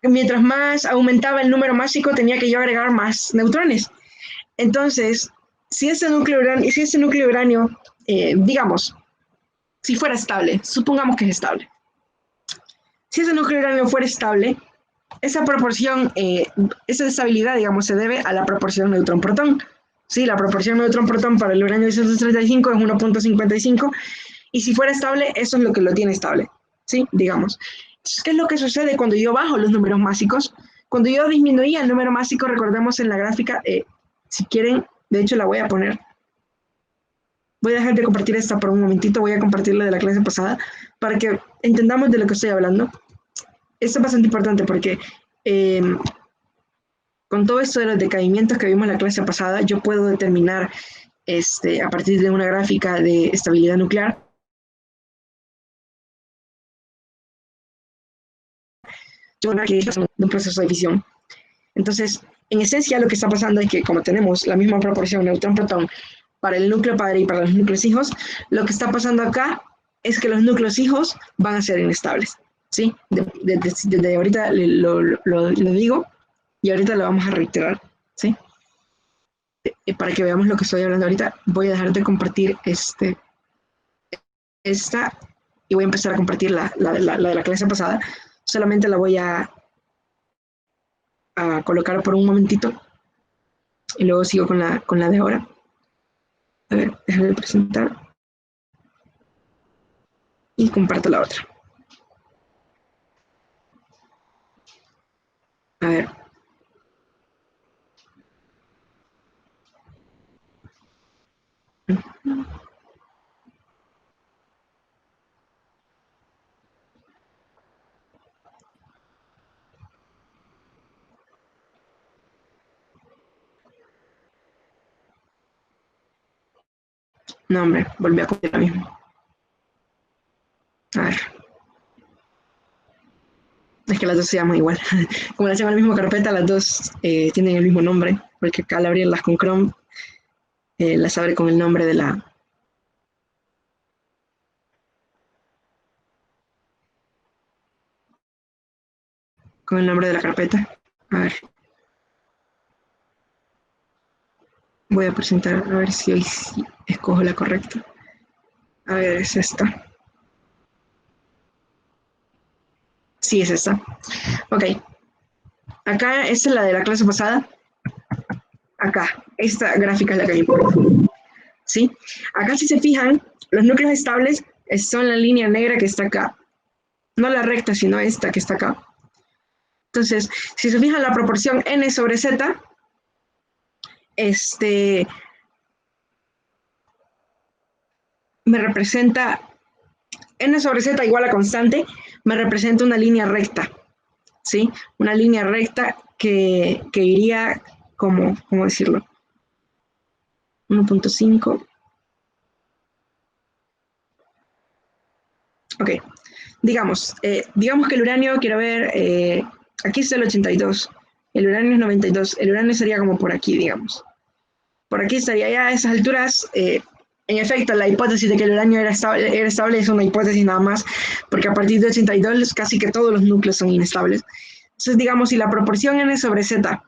Speaker 1: mientras más aumentaba el número másico, tenía que yo agregar más neutrones. Entonces, si ese núcleo de uranio, digamos, si fuera estable, supongamos que es estable. Si ese núcleo de uranio fuera estable, esa proporción, esa estabilidad, digamos, se debe a la proporción neutrón-protón. Sí, la proporción neutrón-protón para el uranio 235 es 1.55, y si fuera estable, eso es lo que lo tiene estable. ¿Sí? Digamos. ¿Qué es lo que sucede cuando yo bajo los números másicos? Cuando yo disminuía el número másico, recordemos en la gráfica, si quieren, de hecho la voy a poner. Voy a dejar de compartir esta por un momentito, voy a compartir la de la clase pasada para que entendamos de lo que estoy hablando. Esto es bastante importante porque con todo esto de los decaimientos que vimos en la clase pasada, yo puedo determinar a partir de una gráfica de estabilidad nuclear que es de un proceso de fisión. Entonces, en esencia, lo que está pasando es que como tenemos la misma proporción neutrón-protón para el núcleo padre y para los núcleos hijos, lo que está pasando acá es que los núcleos hijos van a ser inestables. ¿Sí? Desde ahorita lo digo y ahorita lo vamos a reiterar. ¿Sí? Para que veamos lo que estoy hablando ahorita, voy a dejar de compartir esta y voy a empezar a compartir la de la clase pasada. Solamente la voy a colocar por un momentito y luego sigo con la de ahora. A ver, déjame de presentar y comparto la otra. A ver. No, hombre, volví a copiar la misma. A ver. Es que las dos se llaman igual. Como las llaman en la misma carpeta, las dos tienen el mismo nombre, porque acá al abrirlas con Chrome, las abre con el nombre de la... con el nombre de la carpeta. A ver. Voy a presentar, a ver si hoy sí escojo la correcta. A ver, es esta. Sí, es esta. Ok. Acá, esta es la de la clase pasada. Acá, esta gráfica es la que me importa. ¿Sí? Acá si se fijan, los núcleos estables son la línea negra que está acá. No la recta, sino esta que está acá. Entonces, si se fijan la proporción n sobre z, me representa n sobre z igual a constante me representa una línea recta, ¿sí? Una línea recta que iría como, ¿cómo decirlo? 1.5. Ok, digamos que el uranio, quiero ver, aquí está el 82, el uranio es 92, el uranio sería como por aquí, digamos. Por aquí estaría ya a esas alturas. En efecto, la hipótesis de que el uranio era estable es una hipótesis nada más, porque a partir de 82 casi que todos los núcleos son inestables. Entonces, digamos, si la proporción n sobre z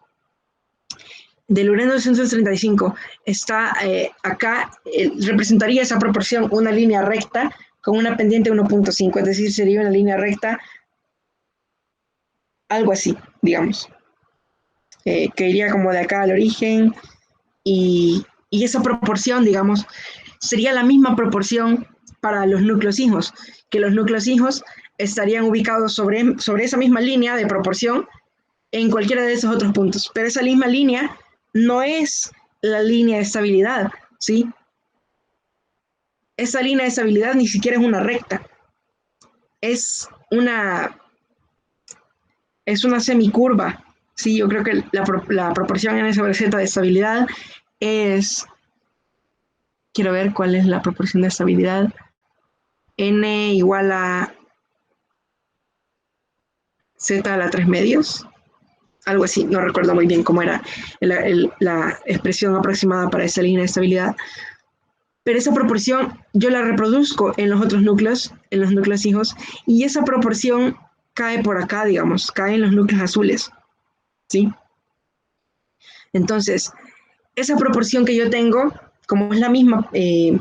Speaker 1: del uranio 235 está acá, representaría esa proporción una línea recta con una pendiente 1.5, es decir, sería una línea recta, algo así, digamos, que iría como de acá al origen, y esa proporción, digamos, sería la misma proporción para los núcleos hijos, que los núcleos hijos estarían ubicados sobre esa misma línea de proporción en cualquiera de esos otros puntos, pero esa misma línea no es la línea de estabilidad, ¿sí? Esa línea de estabilidad ni siquiera es una recta, es una semicurva, ¿sí? Yo creo que la proporción n sobre z de estabilidad es, quiero ver cuál es la proporción de estabilidad, n igual a z a la 3 medios, algo así, no recuerdo muy bien cómo era la expresión aproximada para esa línea de estabilidad, pero esa proporción yo la reproduzco en los otros núcleos, en los núcleos hijos, y esa proporción cae por acá, digamos, cae en los núcleos azules, ¿sí? Entonces, esa proporción que yo tengo, como es la misma que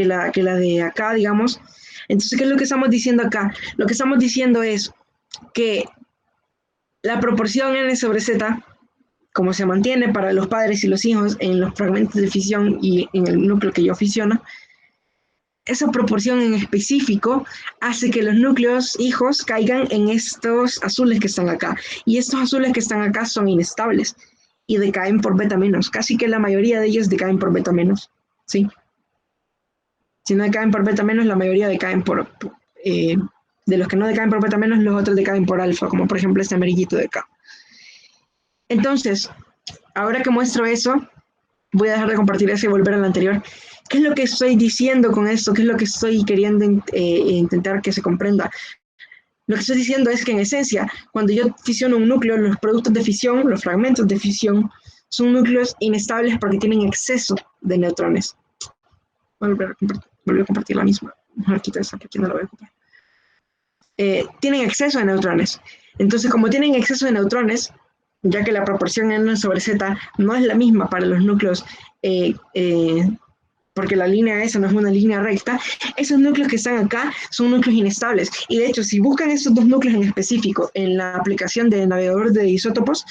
Speaker 1: la de acá, digamos, entonces, ¿qué es lo que estamos diciendo acá? Lo que estamos diciendo es que la proporción n sobre z, como se mantiene para los padres y los hijos en los fragmentos de fisión y en el núcleo que yo fisiono, esa proporción en específico hace que los núcleos hijos caigan en estos azules que están acá. Y estos azules que están acá son inestables y decaen por beta menos. Casi que la mayoría de ellos decaen por beta menos, ¿sí? Si no decaen por beta menos, la mayoría decaen de los que no decaen por beta menos, los otros decaen por alfa, como por ejemplo este amarillito de acá. Entonces, ahora que muestro eso, voy a dejar de compartir eso y volver al anterior. ¿Qué es lo que estoy diciendo con esto? ¿Qué es lo que estoy queriendo intentar que se comprenda? Lo que estoy diciendo es que en esencia, cuando yo fisiono un núcleo, los productos de fisión, los fragmentos de fisión, son núcleos inestables porque tienen exceso de neutrones. Voy a compartir la misma. Aquí no lo voy a ocupar. Tienen exceso de neutrones. Entonces, como tienen exceso de neutrones, ya que la proporción n sobre z no es la misma para los núcleos, porque la línea esa no es una línea recta, esos núcleos que están acá son núcleos inestables. Y de hecho, si buscan esos dos núcleos en específico en la aplicación de navegador de isótopos,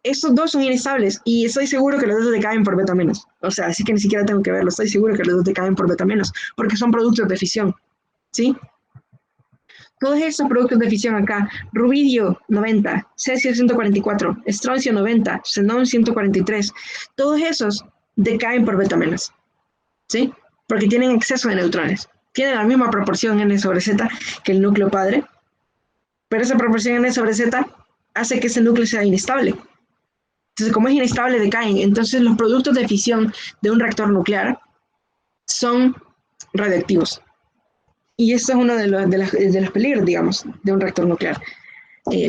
Speaker 1: esos dos son inestables y estoy seguro que los dos decaen por beta menos. O sea, así que ni siquiera tengo que verlo, estoy seguro que los dos decaen por beta menos, porque son productos de fisión, ¿sí? Todos esos productos de fisión acá, rubidio 90, cesio 144, estroncio 90, xenón 143, todos esos decaen por beta menos, ¿sí? Porque tienen exceso de neutrones. Tienen la misma proporción n sobre z que el núcleo padre, pero esa proporción n sobre z hace que ese núcleo sea inestable. Entonces, como es inestable, decaen. Entonces, los productos de fisión de un reactor nuclear son radioactivos. Y esto es uno de los peligros, digamos, de un reactor nuclear.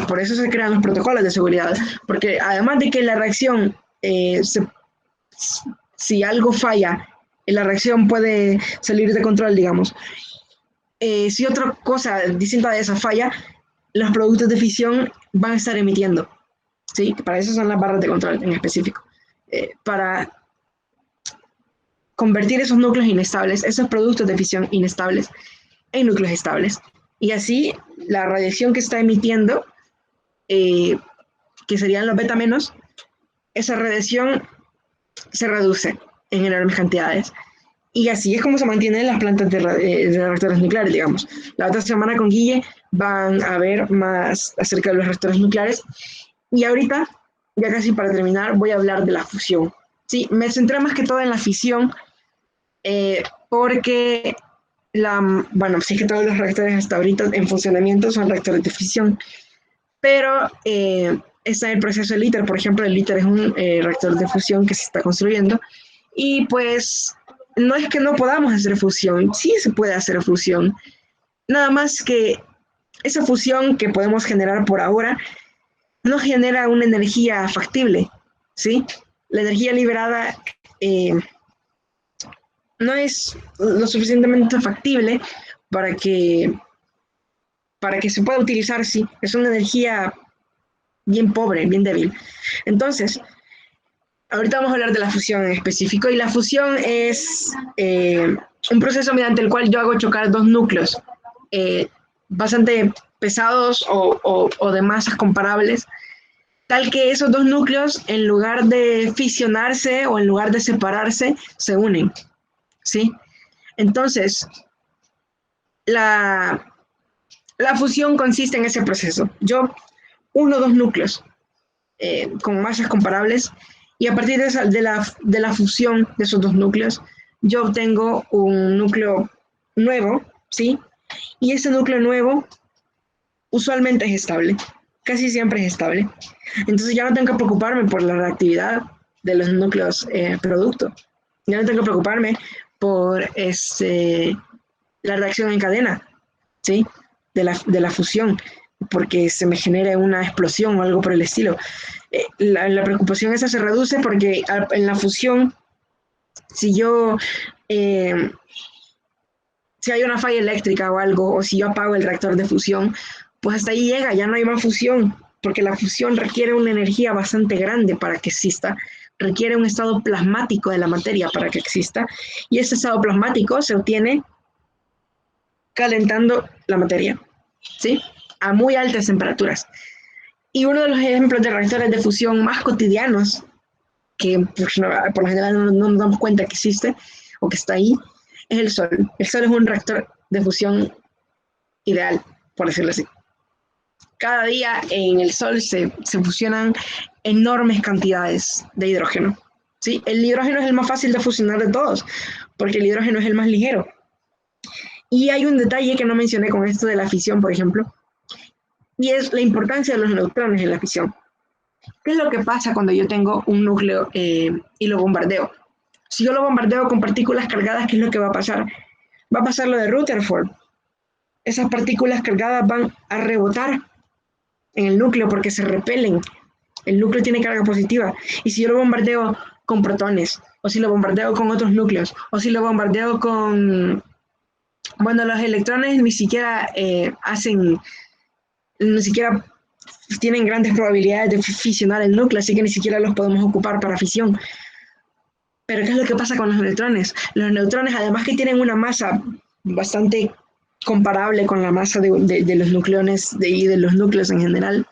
Speaker 1: Por eso se crean los protocolos de seguridad, porque además de que la reacción, si algo falla, la reacción puede salir de control, digamos. Si otra cosa distinta de esa falla, los productos de fisión van a estar emitiendo, ¿sí? Para eso son las barras de control en específico. Para convertir esos núcleos inestables, esos productos de fisión inestables, en núcleos estables. Y así la radiación que está emitiendo, que serían los beta menos, esa radiación se reduce en enormes cantidades. Y así es como se mantienen las plantas de reactores nucleares, digamos. La otra semana con Guille van a ver más acerca de los reactores nucleares. Y ahorita, ya casi para terminar, voy a hablar de la fusión. Sí, me centré más que todo en la fisión, porque Bueno, sí que todos los reactores hasta ahorita en funcionamiento son reactores de fisión, pero está el proceso del ITER. Por ejemplo, el ITER es un reactor de fusión que se está construyendo y pues no es que no podamos hacer fusión, sí se puede hacer fusión, nada más que esa fusión que podemos generar por ahora no genera una energía factible, ¿sí? La energía liberada no es lo suficientemente factible para que, para que se pueda utilizar, sí. Es una energía bien pobre, bien débil. Entonces, ahorita vamos a hablar de la fusión en específico, y la fusión es un proceso mediante el cual yo hago chocar dos núcleos bastante pesados o de masas comparables, tal que esos dos núcleos, en lugar de fisionarse o en lugar de separarse, se unen, ¿sí? Entonces, la, la fusión consiste en ese proceso. Yo uno dos núcleos con masas comparables, y a partir de la fusión de esos dos núcleos, yo obtengo un núcleo nuevo, ¿sí? Y ese núcleo nuevo usualmente es estable, casi siempre es estable. Entonces ya no tengo que preocuparme por la reactividad de los núcleos producto. Ya no tengo que preocuparme por la reacción en cadena, ¿sí? De la fusión, porque se me genere una explosión o algo por el estilo. La preocupación esa se reduce porque en la fusión, si yo, eh, si hay una falla eléctrica o algo, o si yo apago el reactor de fusión, pues hasta ahí llega, ya no hay más fusión, porque la fusión requiere una energía bastante grande para que exista, requiere un estado plasmático de la materia para que exista, y ese estado plasmático se obtiene calentando la materia, ¿sí? A muy altas temperaturas. Y uno de los ejemplos de reactores de fusión más cotidianos, que pues, no, por lo general no nos damos cuenta que existe o que está ahí, es el Sol. El Sol es un reactor de fusión ideal, por decirlo así. Cada día en el Sol se fusionan enormes cantidades de hidrógeno, ¿sí? El hidrógeno es el más fácil de fusionar de todos, porque el hidrógeno es el más ligero. Y hay un detalle que no mencioné con esto de la fisión, por ejemplo, y es la importancia de los neutrones en la fisión. ¿Qué es lo que pasa cuando yo tengo un núcleo y lo bombardeo? Si yo lo bombardeo con partículas cargadas, ¿qué es lo que va a pasar? Va a pasar lo de Rutherford. Esas partículas cargadas van a rebotar en el núcleo porque se repelen. El núcleo tiene carga positiva. Y si yo lo bombardeo con protones, o si lo bombardeo con otros núcleos, o si lo bombardeo con... Bueno, los electrones ni siquiera ni siquiera tienen grandes probabilidades de fisionar el núcleo, así que ni siquiera los podemos ocupar para fisión. Pero ¿qué es lo que pasa con los neutrones? Los neutrones, además que tienen una masa bastante comparable con la masa de los nucleones y de los núcleos en general,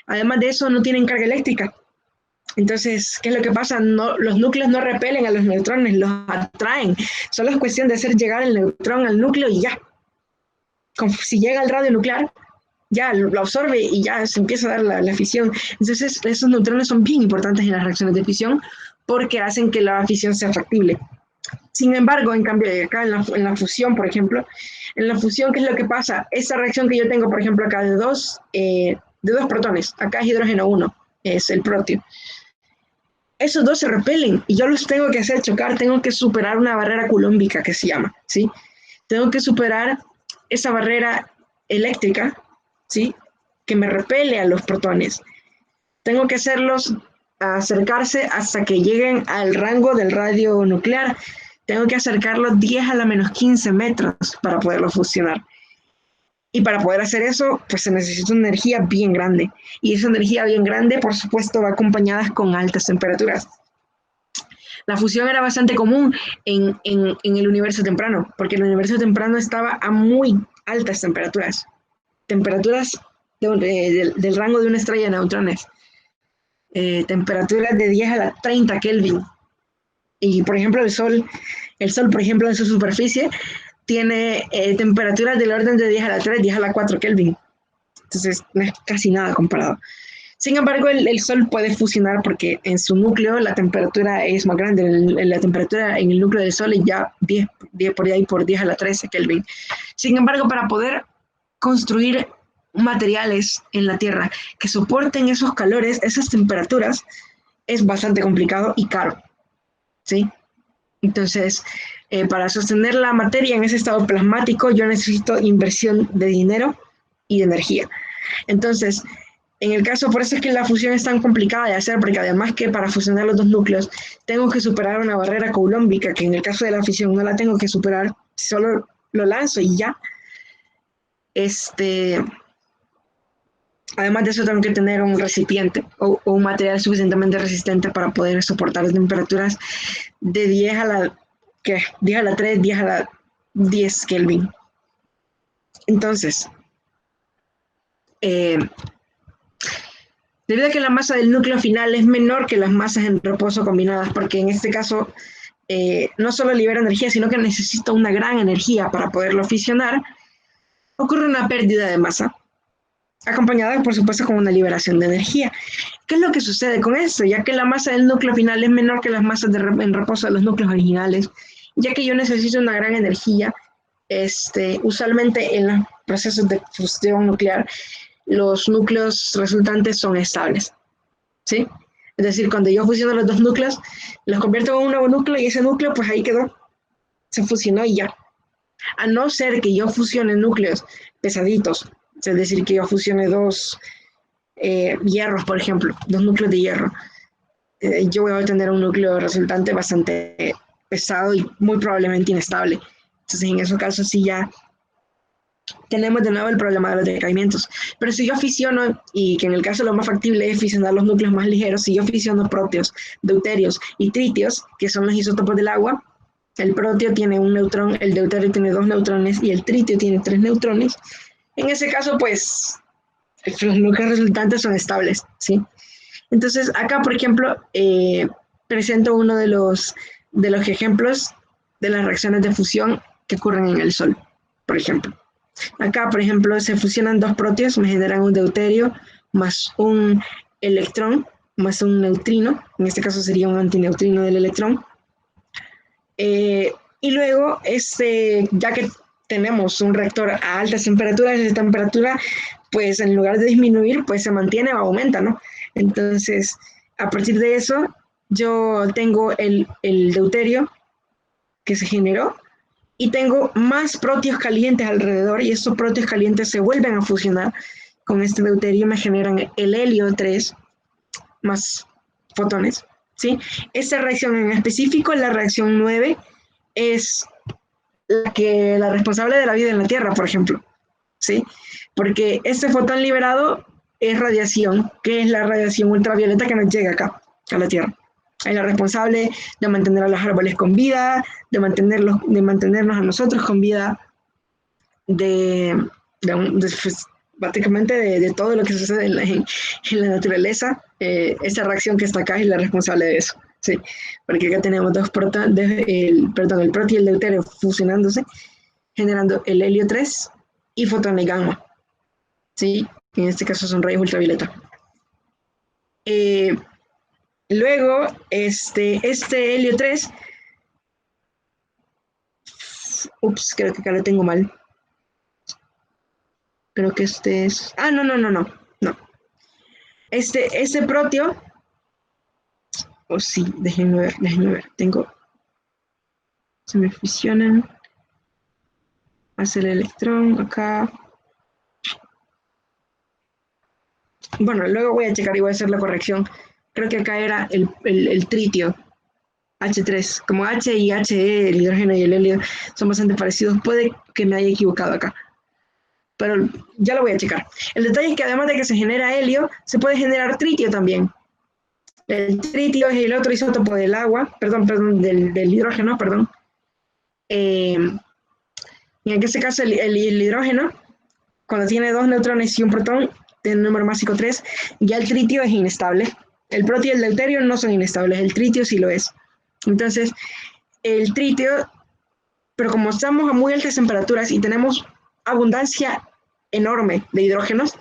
Speaker 1: además de eso no tienen carga eléctrica. Entonces, ¿qué es lo que pasa? No, los núcleos no repelen a los neutrones, los atraen. Solo es cuestión de hacer llegar el neutrón al núcleo y ya. Como si llega el radio nuclear, ya lo absorbe y ya se empieza a dar la fisión. Entonces, esos neutrones son bien importantes en las reacciones de fisión porque hacen que la fisión sea factible. Sin embargo, en cambio, acá en la fusión, por ejemplo, en la fusión, ¿qué es lo que pasa? Esta reacción que yo tengo, por ejemplo, acá de dos protones, acá es hidrógeno 1, es el protio. Esos dos se repelen y yo los tengo que hacer chocar, tengo que superar una barrera culómbica que se llama, ¿sí? Tengo que superar esa barrera eléctrica, ¿sí? Que me repele a los protones. Tengo que hacerlos acercarse hasta que lleguen al rango del radio nuclear. Tengo que acercarlos 10 a la menos 15 metros para poderlos fusionar. Y para poder hacer eso, pues se necesita una energía bien grande. Y esa energía bien grande, por supuesto, va acompañada con altas temperaturas. La fusión era bastante común en el universo temprano, porque el universo temprano estaba a muy altas temperaturas. Temperaturas del rango de una estrella de neutrones. Temperaturas de 10 a la 30 Kelvin. Y, por ejemplo, el Sol, por ejemplo, en su superficie, tiene temperaturas del orden de 10 a la 3, 10 a la 4 Kelvin. Entonces, no es casi nada comparado. Sin embargo, el Sol puede fusionar porque en su núcleo la temperatura es más grande. La temperatura en el núcleo del Sol es ya 10 por ahí por 10 a la 13 Kelvin. Sin embargo, para poder construir materiales en la Tierra que soporten esos calores, esas temperaturas, es bastante complicado y caro, ¿sí? Entonces, para sostener la materia en ese estado plasmático, yo necesito inversión de dinero y de energía. Entonces, en el caso, por eso es que la fusión es tan complicada de hacer, porque además que para fusionar los dos núcleos tengo que superar una barrera coulombica, que en el caso de la fisión no la tengo que superar, solo lo lanzo y ya. Además de eso tengo que tener un recipiente o un material suficientemente resistente para poder soportar las temperaturas de 10 a la, ¿qué? 10 a la 3, 10 a la 10 Kelvin. Entonces, debido a que la masa del núcleo final es menor que las masas en reposo combinadas, porque en este caso no solo libera energía, sino que necesita una gran energía para poderlo fisionar, ocurre una pérdida de masa, acompañada, por supuesto, con una liberación de energía. ¿Qué es lo que sucede con esto? Ya que la masa del núcleo final es menor que las masas en reposo de los núcleos originales, ya que yo necesito una gran energía, usualmente en los procesos de fusión nuclear, los núcleos resultantes son estables, ¿sí? Es decir, cuando yo fusiono los dos núcleos, los convierto en un nuevo núcleo y ese núcleo, pues ahí quedó, se fusionó y ya. A no ser que yo fusione núcleos pesaditos, es decir, que yo fusione dos hierros, por ejemplo, dos núcleos de hierro, yo voy a obtener un núcleo resultante bastante pesado y muy probablemente inestable. Entonces, en esos casos sí ya tenemos de nuevo el problema de los decaimientos. Pero si yo fisiono, y que en el caso lo más factible es fisionar los núcleos más ligeros, si yo fisiono protios, deuterios y tritios, que son los isótopos del agua, el protio tiene un neutrón, el deuterio tiene 2 neutrones y el tritio tiene 3 neutrones. En ese caso, pues, los núcleos resultantes son estables, ¿sí? Entonces, acá, por ejemplo, presento uno de los ejemplos de las reacciones de fusión que ocurren en el Sol, por ejemplo. Acá, por ejemplo, se fusionan dos protios, me generan un deuterio más un electrón más un neutrino, en este caso sería un antineutrino del electrón. Y luego, ya que tenemos un reactor a altas temperaturas, esa temperatura, pues en lugar de disminuir, pues se mantiene o aumenta, ¿no? Entonces, a partir de eso, yo tengo el deuterio que se generó y tengo más protios calientes alrededor y estos protios calientes se vuelven a fusionar con este deuterio y me generan el helio 3 más fotones, ¿sí? Esta reacción en específico, la reacción 9, es la responsable de la vida en la Tierra, por ejemplo, ¿sí? Porque este fotón liberado es radiación, que es la radiación ultravioleta que nos llega acá, a la Tierra. Es la responsable de mantener a los árboles con vida, de mantenernos a nosotros con vida, básicamente de todo lo que sucede en la naturaleza. Esa reacción que está acá es la responsable de eso, ¿sí? Porque acá tenemos dos el protio y el deuterio fusionándose, generando el helio 3 y fotones gamma, ¿sí? En este caso son rayos ultravioleta. Luego, este helio 3, creo que acá lo tengo mal. Creo que este es... no. Este protio... sí, déjenme ver. Se me fusionan. Hace el electrón acá. Bueno, luego voy a checar y voy a hacer la corrección. Creo que acá era el tritio. H3. Como H y HE, el hidrógeno y el helio, son bastante parecidos. Puede que me haya equivocado acá, pero ya lo voy a checar. El detalle es que además de que se genera helio, se puede generar tritio también. El tritio es el otro isótopo del agua, del hidrógeno, perdón. En este caso, el hidrógeno, cuando tiene 2 neutrones y un protón, tiene un número másico 3, ya el tritio es inestable. El protio y el deuterio no son inestables, el tritio sí lo es. Entonces, el tritio, pero como estamos a muy altas temperaturas y tenemos abundancia enorme de hidrógenos,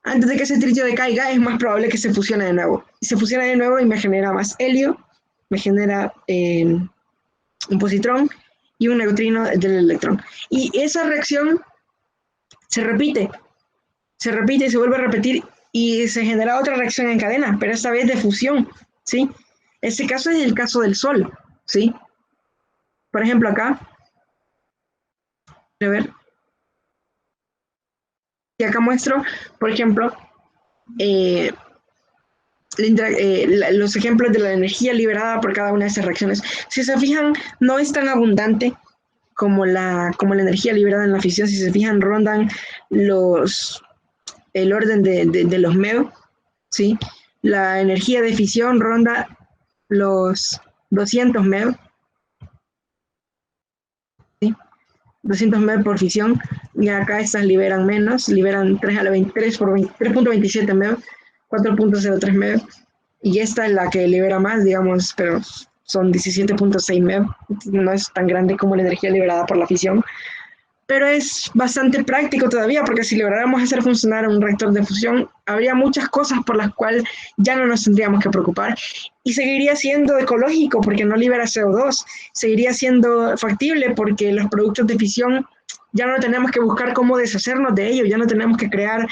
Speaker 1: Antes de que ese tritio decaiga, es más probable que se fusione de nuevo. Se fusiona de nuevo y me genera más helio, me genera un positrón y un neutrino del electrón. Y esa reacción se repite y se vuelve a repetir y se genera otra reacción en cadena, pero esta vez de fusión, ¿sí? Este caso es el caso del Sol, ¿sí? Por ejemplo, acá, a ver, y acá muestro, por ejemplo, eh, los ejemplos de la energía liberada por cada una de esas reacciones. Si se fijan, no es tan abundante como la energía liberada en la fisión. Si se fijan, rondan el orden de los MeV, ¿sí? La energía de fisión ronda los 200 MeV, ¿sí? 200 MeV por fisión, y acá estas liberan menos, liberan 3 a la 23 por 3.27 MeV, 4.03 MeV, y esta es la que libera más, digamos, pero son 17.6 MeV, no es tan grande como la energía liberada por la fisión, pero es bastante práctico todavía, porque si lográramos hacer funcionar un reactor de fusión, habría muchas cosas por las cuales ya no nos tendríamos que preocupar, y seguiría siendo ecológico porque no libera CO2, seguiría siendo factible porque los productos de fisión ya no tenemos que buscar cómo deshacernos de ellos, ya no tenemos que crear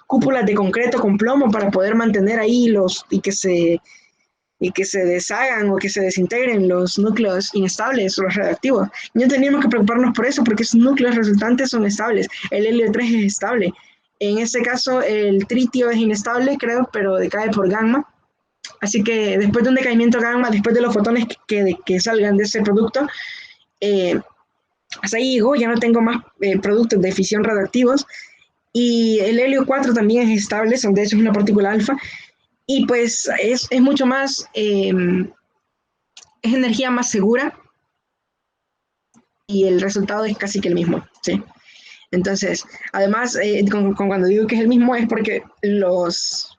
Speaker 1: cúpulas de concreto con plomo para poder mantener ahí y que se deshagan o que se desintegren los núcleos inestables o los radioactivos. No teníamos que preocuparnos por eso porque esos núcleos resultantes son estables. El helio 3 es estable. En este caso, el tritio es inestable, creo, pero decae por gamma. Así que después de un decaimiento gamma, después de los fotones que salgan de ese producto, hasta ahí llegó, ya no tengo más productos de fisión radioactivos. Y el helio 4 también es estable, de hecho es una partícula alfa. Y pues es mucho más, es energía más segura y el resultado es casi que el mismo, ¿sí? Entonces, además, con cuando digo que es el mismo es porque los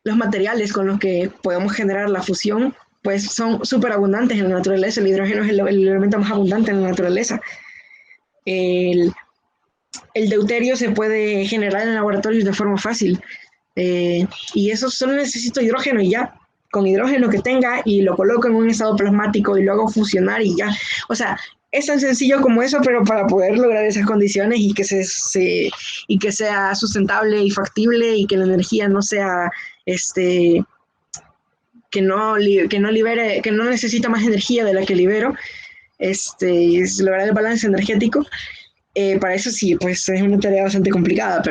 Speaker 1: materiales con los que podemos generar la fusión pues son súper abundantes en la naturaleza. El hidrógeno es el elemento más abundante en la naturaleza. El deuterio se puede generar en laboratorios de forma fácil. Y eso solo necesito hidrógeno y ya, con hidrógeno que tenga y lo coloco en un estado plasmático y lo hago fusionar y ya. O sea, es tan sencillo como eso, pero para poder lograr esas condiciones y y que sea sustentable y factible y que la energía no sea que no libere, que no necesita más energía de la que libero, y lograr el balance energético. Para eso sí, pues es una tarea bastante complicada,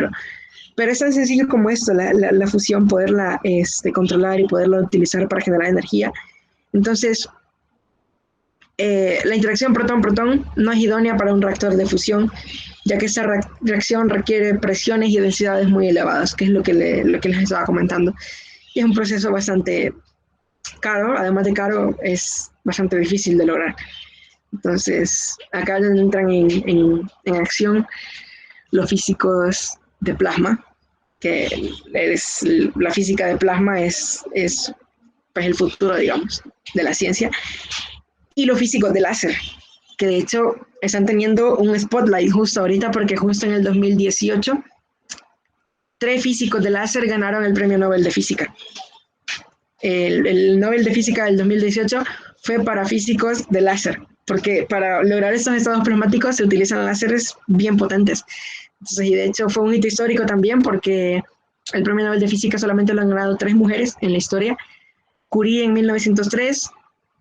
Speaker 1: pero es tan sencillo como esto, la fusión, poderla controlar y poderla utilizar para generar energía. Entonces, la interacción protón-protón no es idónea para un reactor de fusión, ya que esta reacción requiere presiones y densidades muy elevadas, que es lo que les estaba comentando. Y es un proceso bastante caro, además de caro, es bastante difícil de lograr. Entonces, acá entran en acción los físicos de plasma, que la física de plasma es pues, el futuro, digamos, de la ciencia, y los físicos de láser, que de hecho están teniendo un spotlight justo ahorita, porque justo en el 2018, 3 físicos de láser ganaron el Premio Nobel de Física. El Nobel de Física del 2018 fue para físicos de láser, porque para lograr estos estados plasmáticos se utilizan láseres bien potentes. Entonces, y de hecho fue un hito histórico también porque el Premio Nobel de Física solamente lo han ganado 3 mujeres en la historia. Curie en 1903,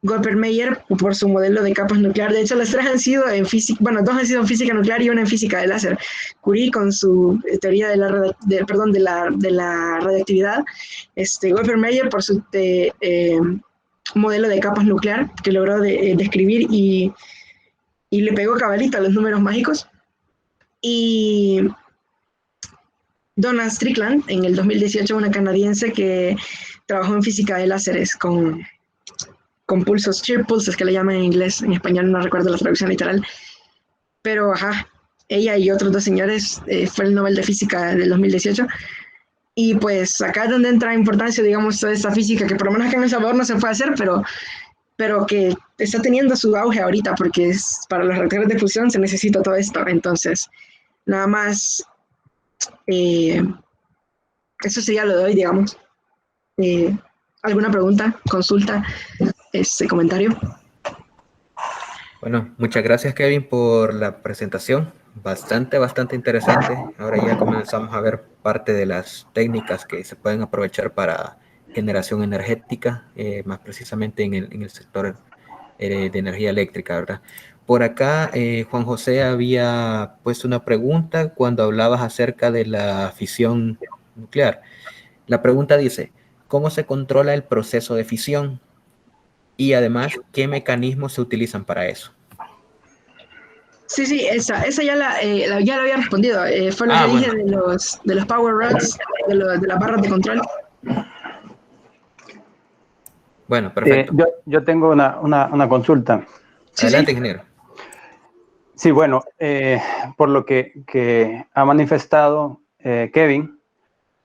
Speaker 1: Goldberg Meyer por su modelo de capas nuclear. De hecho, las 3 han sido en física, bueno, 2 han sido en física nuclear y una en física de láser. Curie con su teoría de la radiactividad, Goldberg Meyer por su modelo de capas nuclear que logró describir y le pegó cabalito a los números mágicos. Y Donald Strickland, en el 2018, una canadiense que trabajó en física de láseres con pulsos, shear pulses que le llaman en inglés, en español no recuerdo la traducción literal, pero ajá, ella y otros 2 señores fue el Nobel de Física del 2018. Y pues acá es donde entra importancia, digamos, toda esta física, que por lo menos acá en El Salvador no se puede hacer, pero que está teniendo su auge ahorita, porque para los reactores de fusión se necesita todo esto. Entonces, nada más Eso sería lo de hoy, digamos. ¿Alguna pregunta, consulta, comentario?
Speaker 3: Bueno, muchas gracias, Kevin, por la presentación. Bastante interesante. Ahora ya comenzamos a ver parte de las técnicas que se pueden aprovechar para generación energética, más precisamente en el sector de energía eléctrica, ¿verdad? Por acá, Juan José había puesto una pregunta cuando hablabas acerca de la fisión nuclear. La pregunta dice, ¿cómo se controla el proceso de fisión? Y además, ¿qué mecanismos se utilizan para eso?
Speaker 1: Sí, esa ya la había respondido. Fue lo que dije
Speaker 3: Bueno.
Speaker 1: de los power rods, de las barras de control.
Speaker 3: Bueno, perfecto.
Speaker 2: Yo tengo una consulta.
Speaker 3: Adelante,
Speaker 1: Sí.
Speaker 3: ingeniero.
Speaker 2: Sí, bueno, por lo que ha manifestado Kevin,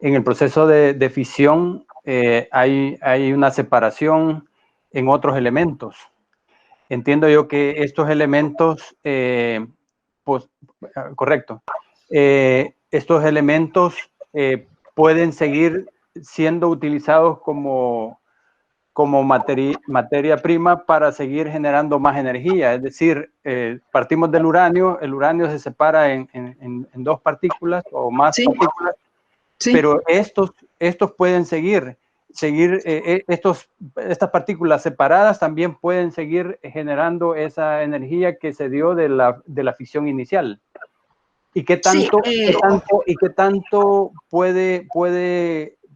Speaker 2: en el proceso de fisión hay una separación en otros elementos. Entiendo yo que estos elementos, pues, correcto, estos elementos pueden seguir siendo utilizados como materia prima para seguir generando más energía. Es decir, partimos del uranio, el uranio se separa en dos partículas o más partículas, pero estos pueden seguir estas partículas separadas también pueden seguir generando esa energía que se dio de la fisión inicial. ¿Y qué tanto puede,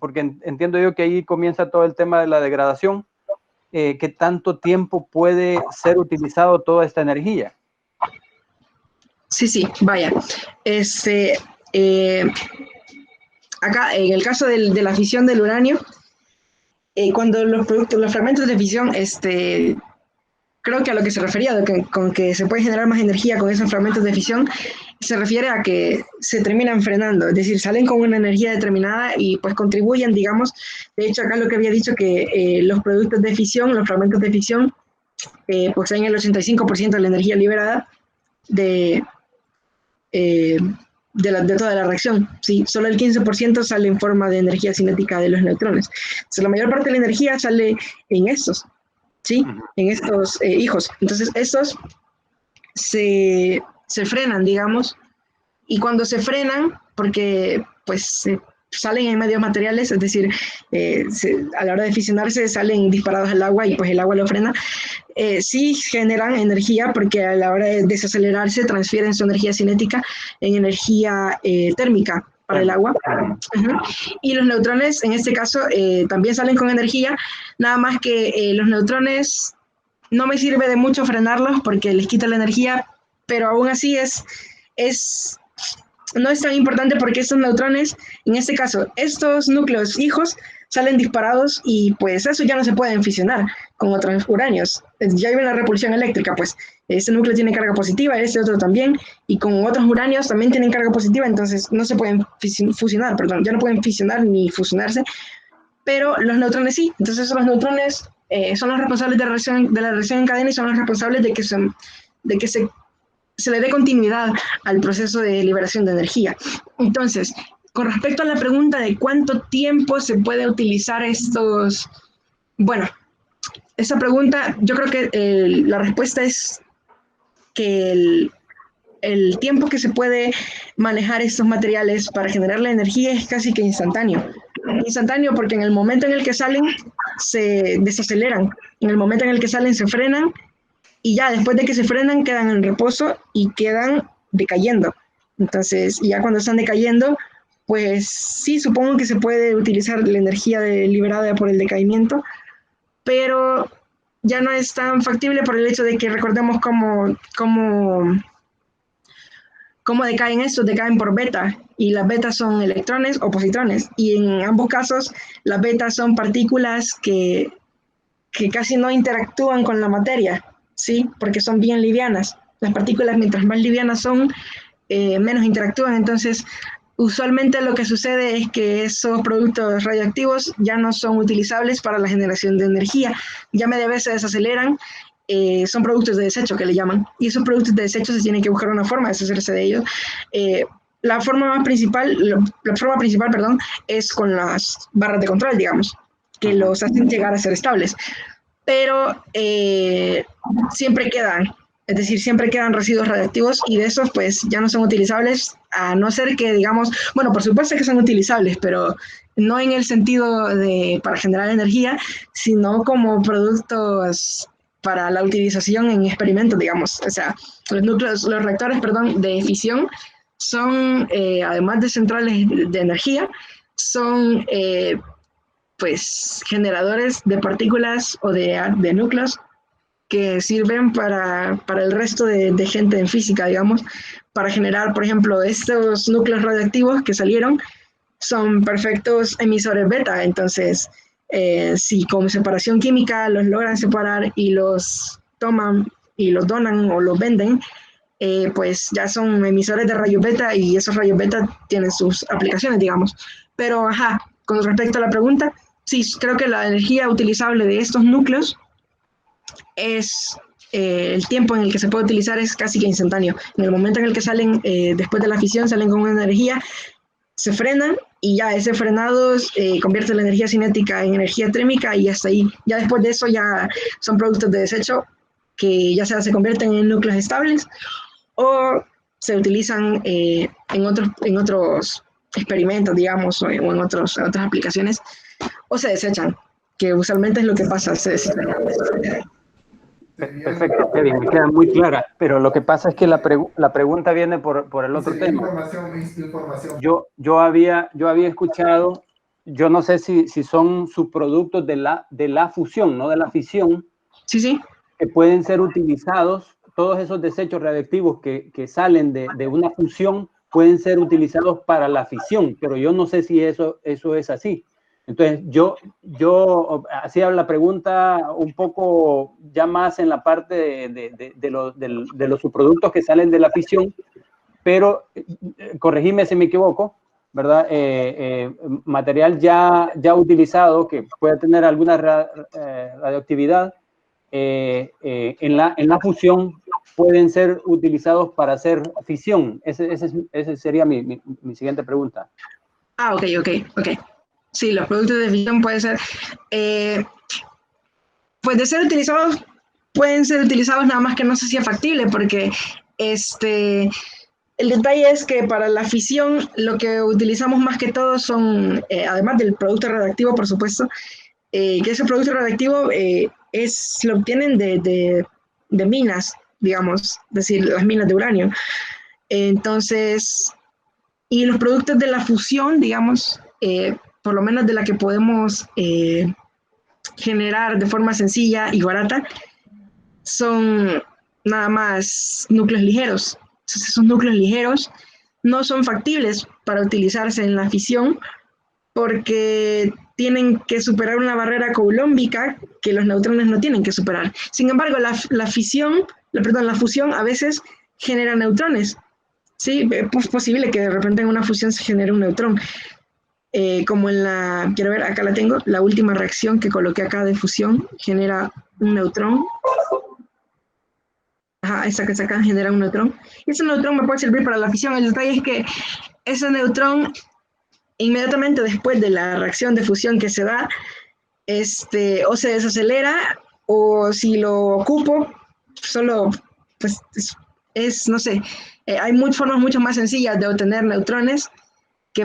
Speaker 2: porque entiendo yo que ahí comienza todo el tema de la degradación, qué tanto tiempo puede ser utilizado toda esta energía?
Speaker 1: Sí, vaya. Acá, en el caso de la fisión del uranio, cuando los fragmentos de fisión, creo que a lo que se refería, con que se puede generar más energía con esos fragmentos de fisión, se refiere a que se terminan frenando, es decir, salen con una energía determinada y pues contribuyen, digamos. De hecho, acá lo que había dicho que los productos de fisión, los fragmentos de fisión, poseen el 85% de la energía liberada de toda la reacción. ¿Sí? Solo el 15% sale en forma de energía cinética de los neutrones. Entonces, la mayor parte de la energía sale en estos, ¿sí? En estos hijos. Entonces, estos se frenan, digamos, y cuando se frenan, porque pues salen en medios materiales, es decir, a la hora de fisionarse salen disparados al agua y pues el agua lo frena, sí generan energía porque a la hora de desacelerarse transfieren su energía cinética en energía térmica para el agua. Y los neutrones, en este caso, también salen con energía, nada más que los neutrones no me sirve de mucho frenarlos porque les quita la energía, pero aún así no es tan importante porque estos neutrones, en este caso, estos núcleos hijos, salen disparados y pues eso ya no se pueden fisionar con otros uranios. Ya hay una repulsión eléctrica, pues este núcleo tiene carga positiva, este otro también, y con otros uranios también tienen carga positiva, entonces no se pueden fusionar, ya no pueden fisionar ni fusionarse, pero los neutrones sí. Entonces los neutrones son los responsables de la reacción en cadena y son los responsables de que se le dé continuidad al proceso de liberación de energía. Entonces, con respecto a la pregunta de cuánto tiempo se puede utilizar estos, bueno, esa pregunta, yo creo que la respuesta es que el tiempo que se puede manejar estos materiales para generar la energía es casi que instantáneo. Instantáneo porque en el momento en el que salen se desaceleran, en el momento en el que salen se frenan y ya después de que se frenan quedan en reposo y quedan decayendo. Entonces, ya cuando están decayendo, pues sí, supongo que se puede utilizar la energía liberada por el decaimiento, pero ya no es tan factible por el hecho de que recordemos cómo decaen estos, decaen por beta, y las betas son electrones o positrones, y en ambos casos las betas son partículas que casi no interactúan con la materia, ¿sí? Porque son bien livianas. Las partículas, mientras más livianas son, menos interactúan. Entonces, usualmente lo que sucede es que esos productos radioactivos ya no son utilizables para la generación de energía. Ya media vez se desaceleran, son productos de desecho que le llaman. Y esos productos de desecho se tienen que buscar una forma de deshacerse de ellos. la forma principal, perdón, es con las barras de control, digamos, que los hacen llegar a ser estables. Pero siempre quedan, es decir, siempre quedan residuos radiactivos y de esos pues ya no son utilizables, a no ser que digamos, bueno, por supuesto que son utilizables, pero no en el sentido de para generar energía, sino como productos para la utilización en experimentos, digamos. O sea, los reactores, perdón, de fisión son, además de centrales de energía, son pues generadores de partículas o de núcleos que sirven para el resto de gente en física, digamos, para generar, por ejemplo, estos núcleos radioactivos que salieron son perfectos emisores beta. Entonces, si con separación química los logran separar y los toman y los donan o los venden, pues ya son emisores de rayos beta y esos rayos beta tienen sus aplicaciones, digamos. Pero, ajá, con respecto a la pregunta, sí, creo que la energía utilizable de estos núcleos es el tiempo en el que se puede utilizar es casi que instantáneo. En el momento en el que salen, después de la fisión, salen con una energía, se frenan y ya ese frenado convierte la energía cinética en energía térmica y hasta ahí. Ya después de eso ya son productos de desecho que ya sea se convierten en núcleos estables o se utilizan en otros experimentos, digamos, o en otras aplicaciones, o se desechan, que usualmente es lo que pasa, se desechan.
Speaker 2: Perfecto, Kevin, me queda muy clara, pero lo que pasa es que la pregunta viene por el otro tema.
Speaker 4: Información.
Speaker 2: Yo había escuchado, yo no sé si son subproductos de la fusión, no de la fisión,
Speaker 1: sí,
Speaker 2: que pueden ser utilizados, todos esos desechos radiactivos que salen de una fusión pueden ser utilizados para la fisión, pero yo no sé si eso es así. Entonces, yo hacía la pregunta un poco ya más en la parte de los subproductos que salen de la fisión, pero corregime si me equivoco, ¿verdad? Material ya utilizado que puede tener alguna radioactividad en la fusión pueden ser utilizados para hacer fisión. Ese sería mi siguiente pregunta.
Speaker 1: Ah, ok. Sí, los productos de fisión pueden ser, pues de ser utilizados, pueden ser utilizados, nada más que no sé si es factible, porque el detalle es que para la fisión lo que utilizamos más que todo son, además del producto radioactivo, por supuesto, que ese producto radioactivo lo obtienen de minas, digamos, es decir, las minas de uranio. Entonces, y los productos de la fusión, digamos, por lo menos de la que podemos generar de forma sencilla y barata, son nada más núcleos ligeros. Entonces, esos núcleos ligeros no son factibles para utilizarse en la fisión porque tienen que superar una barrera coulombica que los neutrones no tienen que superar. Sin embargo, la fusión a veces genera neutrones. Sí, es posible que de repente en una fusión se genere un neutrón. Como quiero ver, acá la tengo, la última reacción que coloqué acá de fusión genera un neutrón. Ajá, esa que está acá genera un neutrón. Y ese neutrón me puede servir para la fisión. El detalle es que ese neutrón, inmediatamente después de la reacción de fusión que se da, o se desacelera, o si lo ocupo, solo, pues, no sé, hay formas mucho más sencillas de obtener neutrones que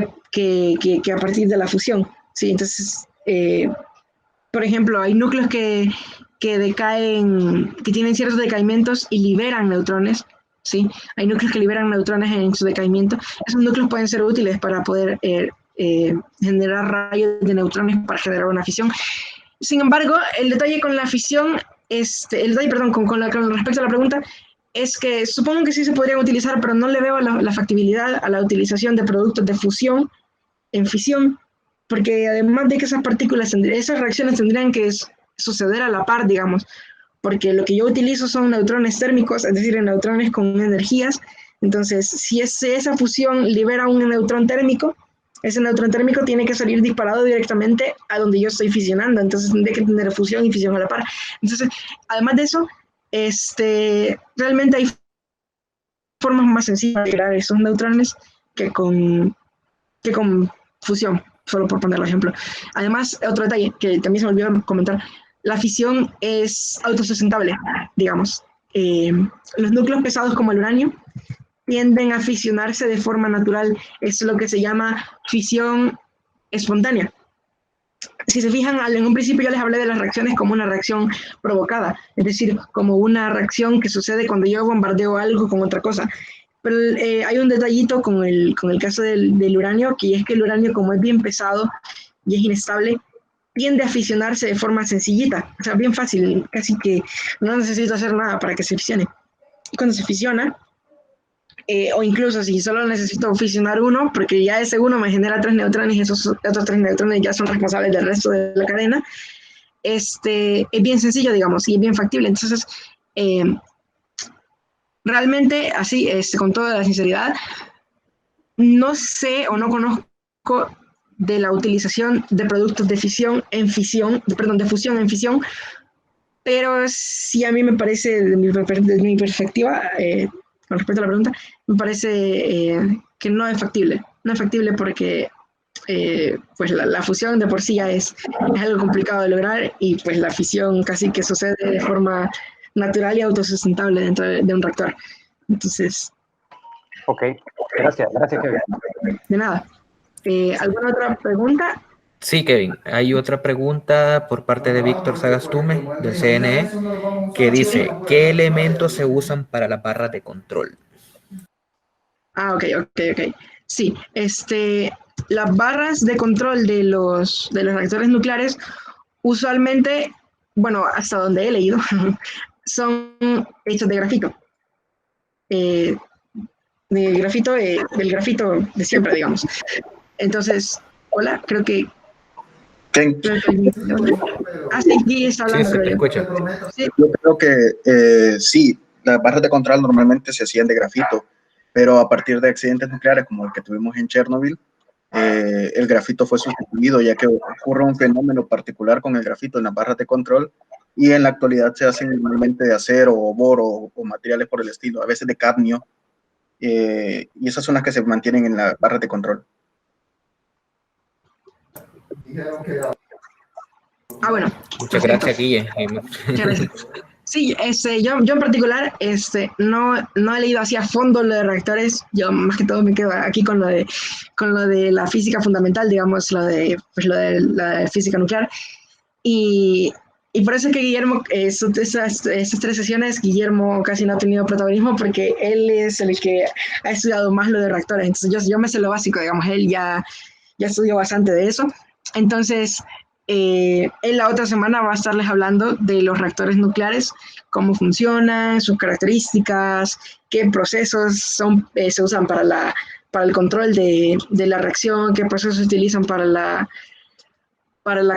Speaker 1: a partir de la fusión, ¿sí? Entonces, por ejemplo, hay núcleos que decaen, que tienen ciertos decaimientos y liberan neutrones, ¿sí? Hay núcleos que liberan neutrones en su decaimiento. Esos núcleos pueden ser útiles para poder generar rayos de neutrones para generar una fisión. Sin embargo, el detalle con la fisión, con respecto a la pregunta, es que supongo que sí se podrían utilizar, pero no le veo la factibilidad a la utilización de productos de fusión en fisión, porque además de que esas reacciones tendrían que suceder a la par, digamos, porque lo que yo utilizo son neutrones térmicos, es decir, neutrones con energías. Entonces, si esa fusión libera un neutrón térmico, ese neutrón térmico tiene que salir disparado directamente a donde yo estoy fisionando, entonces tendría que tener fusión y fisión a la par. Entonces, además de eso, realmente hay formas más sencillas de crear esos neutrones que con fusión, solo por ponerlo ejemplo. Además, otro detalle que también se me olvidó comentar, la fisión es autosustentable, digamos. Los núcleos pesados como el uranio tienden a fisionarse de forma natural, es lo que se llama fisión espontánea. Si se fijan, en un principio yo les hablé de las reacciones como una reacción provocada, es decir, como una reacción que sucede cuando yo bombardeo algo con otra cosa. Pero hay un detallito con el caso del uranio, que es que el uranio, como es bien pesado y es inestable, tiende a fisionarse de forma sencillita, o sea, bien fácil, casi que no necesito hacer nada para que se fisione. Y cuando se fisiona, o incluso si solo necesito fisionar uno, porque ya ese uno me genera 3 neutrones y esos otros 3 neutrones ya son responsables del resto de la cadena, es bien sencillo, digamos, y es bien factible. Entonces, realmente, así, con toda la sinceridad, no sé o no conozco de la utilización de productos de fisión en fisión, perdón, de fusión en fisión, pero sí a mí me parece, de mi perspectiva, con respecto a la pregunta, me parece que no es factible. No es factible porque pues la fusión de por sí ya es algo complicado de lograr y pues la fisión casi que sucede de forma natural y autosustentable dentro de un reactor. Entonces...
Speaker 2: Ok, gracias, Kevin.
Speaker 1: De nada. ¿Alguna otra pregunta?
Speaker 3: Sí, Kevin, hay otra pregunta por parte de Víctor Sagastume del CNE que dice, ¿qué elementos se usan para las barras de control?
Speaker 1: Ok. Sí, las barras de control de los reactores nucleares usualmente, bueno, hasta donde he leído, son hechos de grafito. Del grafito de siempre, digamos. Entonces, hola, creo que... sí, está hablando.
Speaker 3: Sí, se te escucha.
Speaker 1: Sí.
Speaker 4: Yo creo que sí, las barras de control normalmente se hacían de grafito, pero a partir de accidentes nucleares como el que tuvimos en Chernobyl, el grafito fue sustituido, ya que ocurre un fenómeno particular con el grafito en las barras de control, y en la actualidad se hacen normalmente de acero o boro o materiales por el estilo, a veces de cadmio, y esas son las que se mantienen en las barras de control.
Speaker 1: Bueno.
Speaker 3: Muchas gracias, Guille.
Speaker 1: Sí, yo en particular no he leído así a fondo lo de reactores. Yo más que todo me quedo aquí con lo de la física fundamental, digamos, lo de la física nuclear. Y por eso es que Guillermo, esas 3 sesiones, Guillermo casi no ha tenido protagonismo porque él es el que ha estudiado más lo de reactores. Entonces yo me sé lo básico, digamos, él ya estudió bastante de eso. Entonces, él la otra semana va a estarles hablando de los reactores nucleares, cómo funcionan, sus características, qué procesos se usan para el control de la reacción, qué procesos se utilizan para la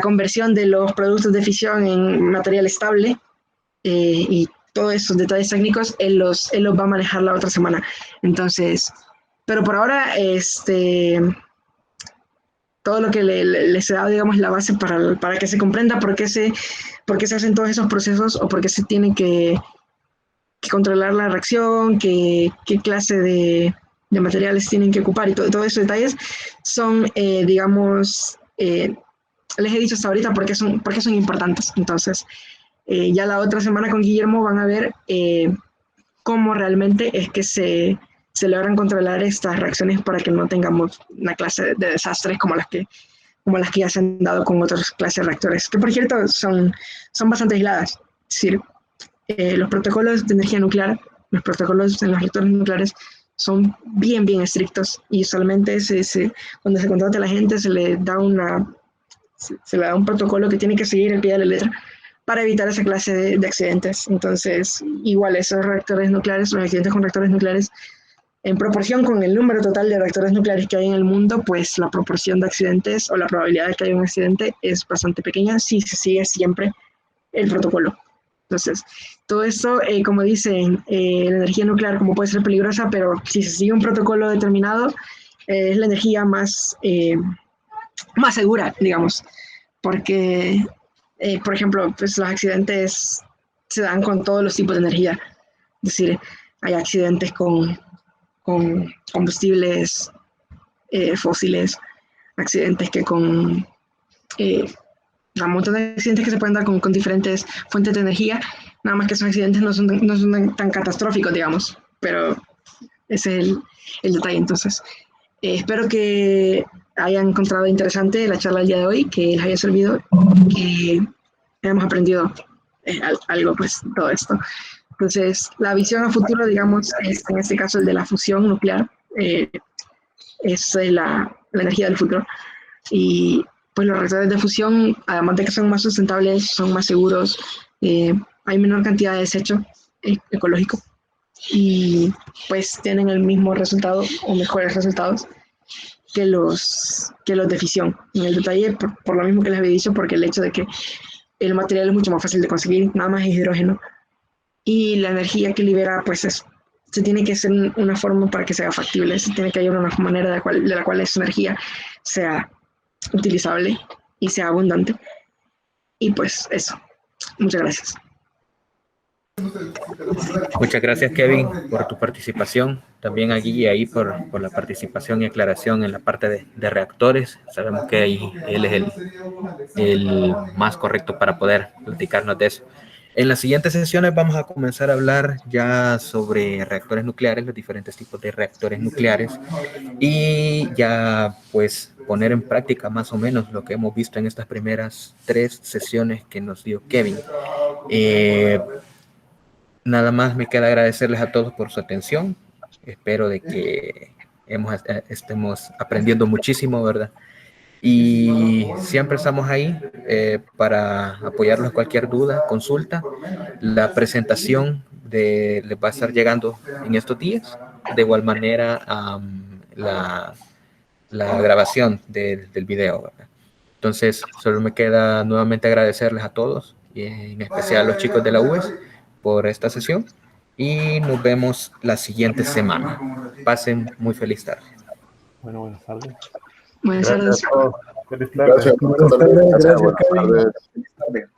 Speaker 1: conversión de los productos de fisión en material estable, y todos esos detalles técnicos él los va a manejar la otra semana. Entonces, pero por ahora, todo lo que les da, digamos, la base para que se comprenda por qué se hacen todos esos procesos o por qué se tiene que controlar la reacción, qué clase de materiales tienen que ocupar y todos esos detalles son, digamos, les he dicho hasta ahorita por qué son importantes. Entonces, ya la otra semana con Guillermo van a ver cómo realmente es que se logran controlar estas reacciones para que no tengamos una clase de desastres como las que ya se han dado con otras clases de reactores, que por cierto son bastante aisladas. Es decir, los protocolos de energía nuclear, los protocolos en los reactores nucleares son bien estrictos y solamente cuando se contrata a la gente se le da un protocolo que tiene que seguir al pie de la letra para evitar esa clase de accidentes. Entonces, igual esos reactores nucleares, los accidentes con reactores nucleares, en proporción con el número total de reactores nucleares que hay en el mundo, pues la proporción de accidentes o la probabilidad de que haya un accidente es bastante pequeña si se sigue siempre el protocolo. Entonces, todo esto, como dicen, la energía nuclear como puede ser peligrosa, pero si se sigue un protocolo determinado, es la energía más segura, digamos, porque, por ejemplo, pues los accidentes se dan con todos los tipos de energía. Es decir, hay accidentes con combustibles fósiles, accidentes que con un montón de accidentes que se pueden dar con diferentes fuentes de energía, nada más que esos accidentes no son tan catastróficos, digamos, pero ese es el detalle. Entonces, espero que hayan encontrado interesante la charla del día de hoy, que les haya servido, que hayamos aprendido algo, pues, todo esto. Entonces, la visión a futuro, digamos, es en este caso el de la fusión nuclear, es la energía del futuro. Y pues los reactores de fusión, además de que son más sustentables, son más seguros, hay menor cantidad de desecho ecológico y pues tienen el mismo resultado o mejores resultados que los de fisión. En el detalle, por lo mismo que les había dicho, porque el hecho de que el material es mucho más fácil de conseguir, nada más es hidrógeno, y la energía que libera, pues se tiene que hacer una forma para que sea factible, se tiene que hallar una manera de la cual esa energía sea utilizable y sea abundante. Y pues eso. Muchas gracias.
Speaker 3: Muchas gracias, Kevin, por tu participación. También a Guille ahí por la participación y aclaración en la parte de reactores. Sabemos que ahí él es el más correcto para poder platicarnos de eso. En las siguientes sesiones vamos a comenzar a hablar ya sobre reactores nucleares, los diferentes tipos de reactores nucleares, y ya pues poner en práctica más o menos lo que hemos visto en estas primeras 3 sesiones que nos dio Kevin. Nada más me queda agradecerles a todos por su atención. Espero de que estemos aprendiendo muchísimo, ¿verdad? Y siempre estamos ahí para apoyarlos cualquier duda, consulta. La presentación les va a estar llegando en estos días. De igual manera, la grabación del video, ¿verdad? Entonces, solo me queda nuevamente agradecerles a todos, y en especial a los chicos de la UES, por esta sesión. Y nos vemos la siguiente semana. Pasen muy feliz tarde.
Speaker 5: Bueno, buenas tardes.
Speaker 1: Buenas tardes.
Speaker 5: Feliz tarde.
Speaker 4: Gracias. Buenas tardes. Feliz tarde.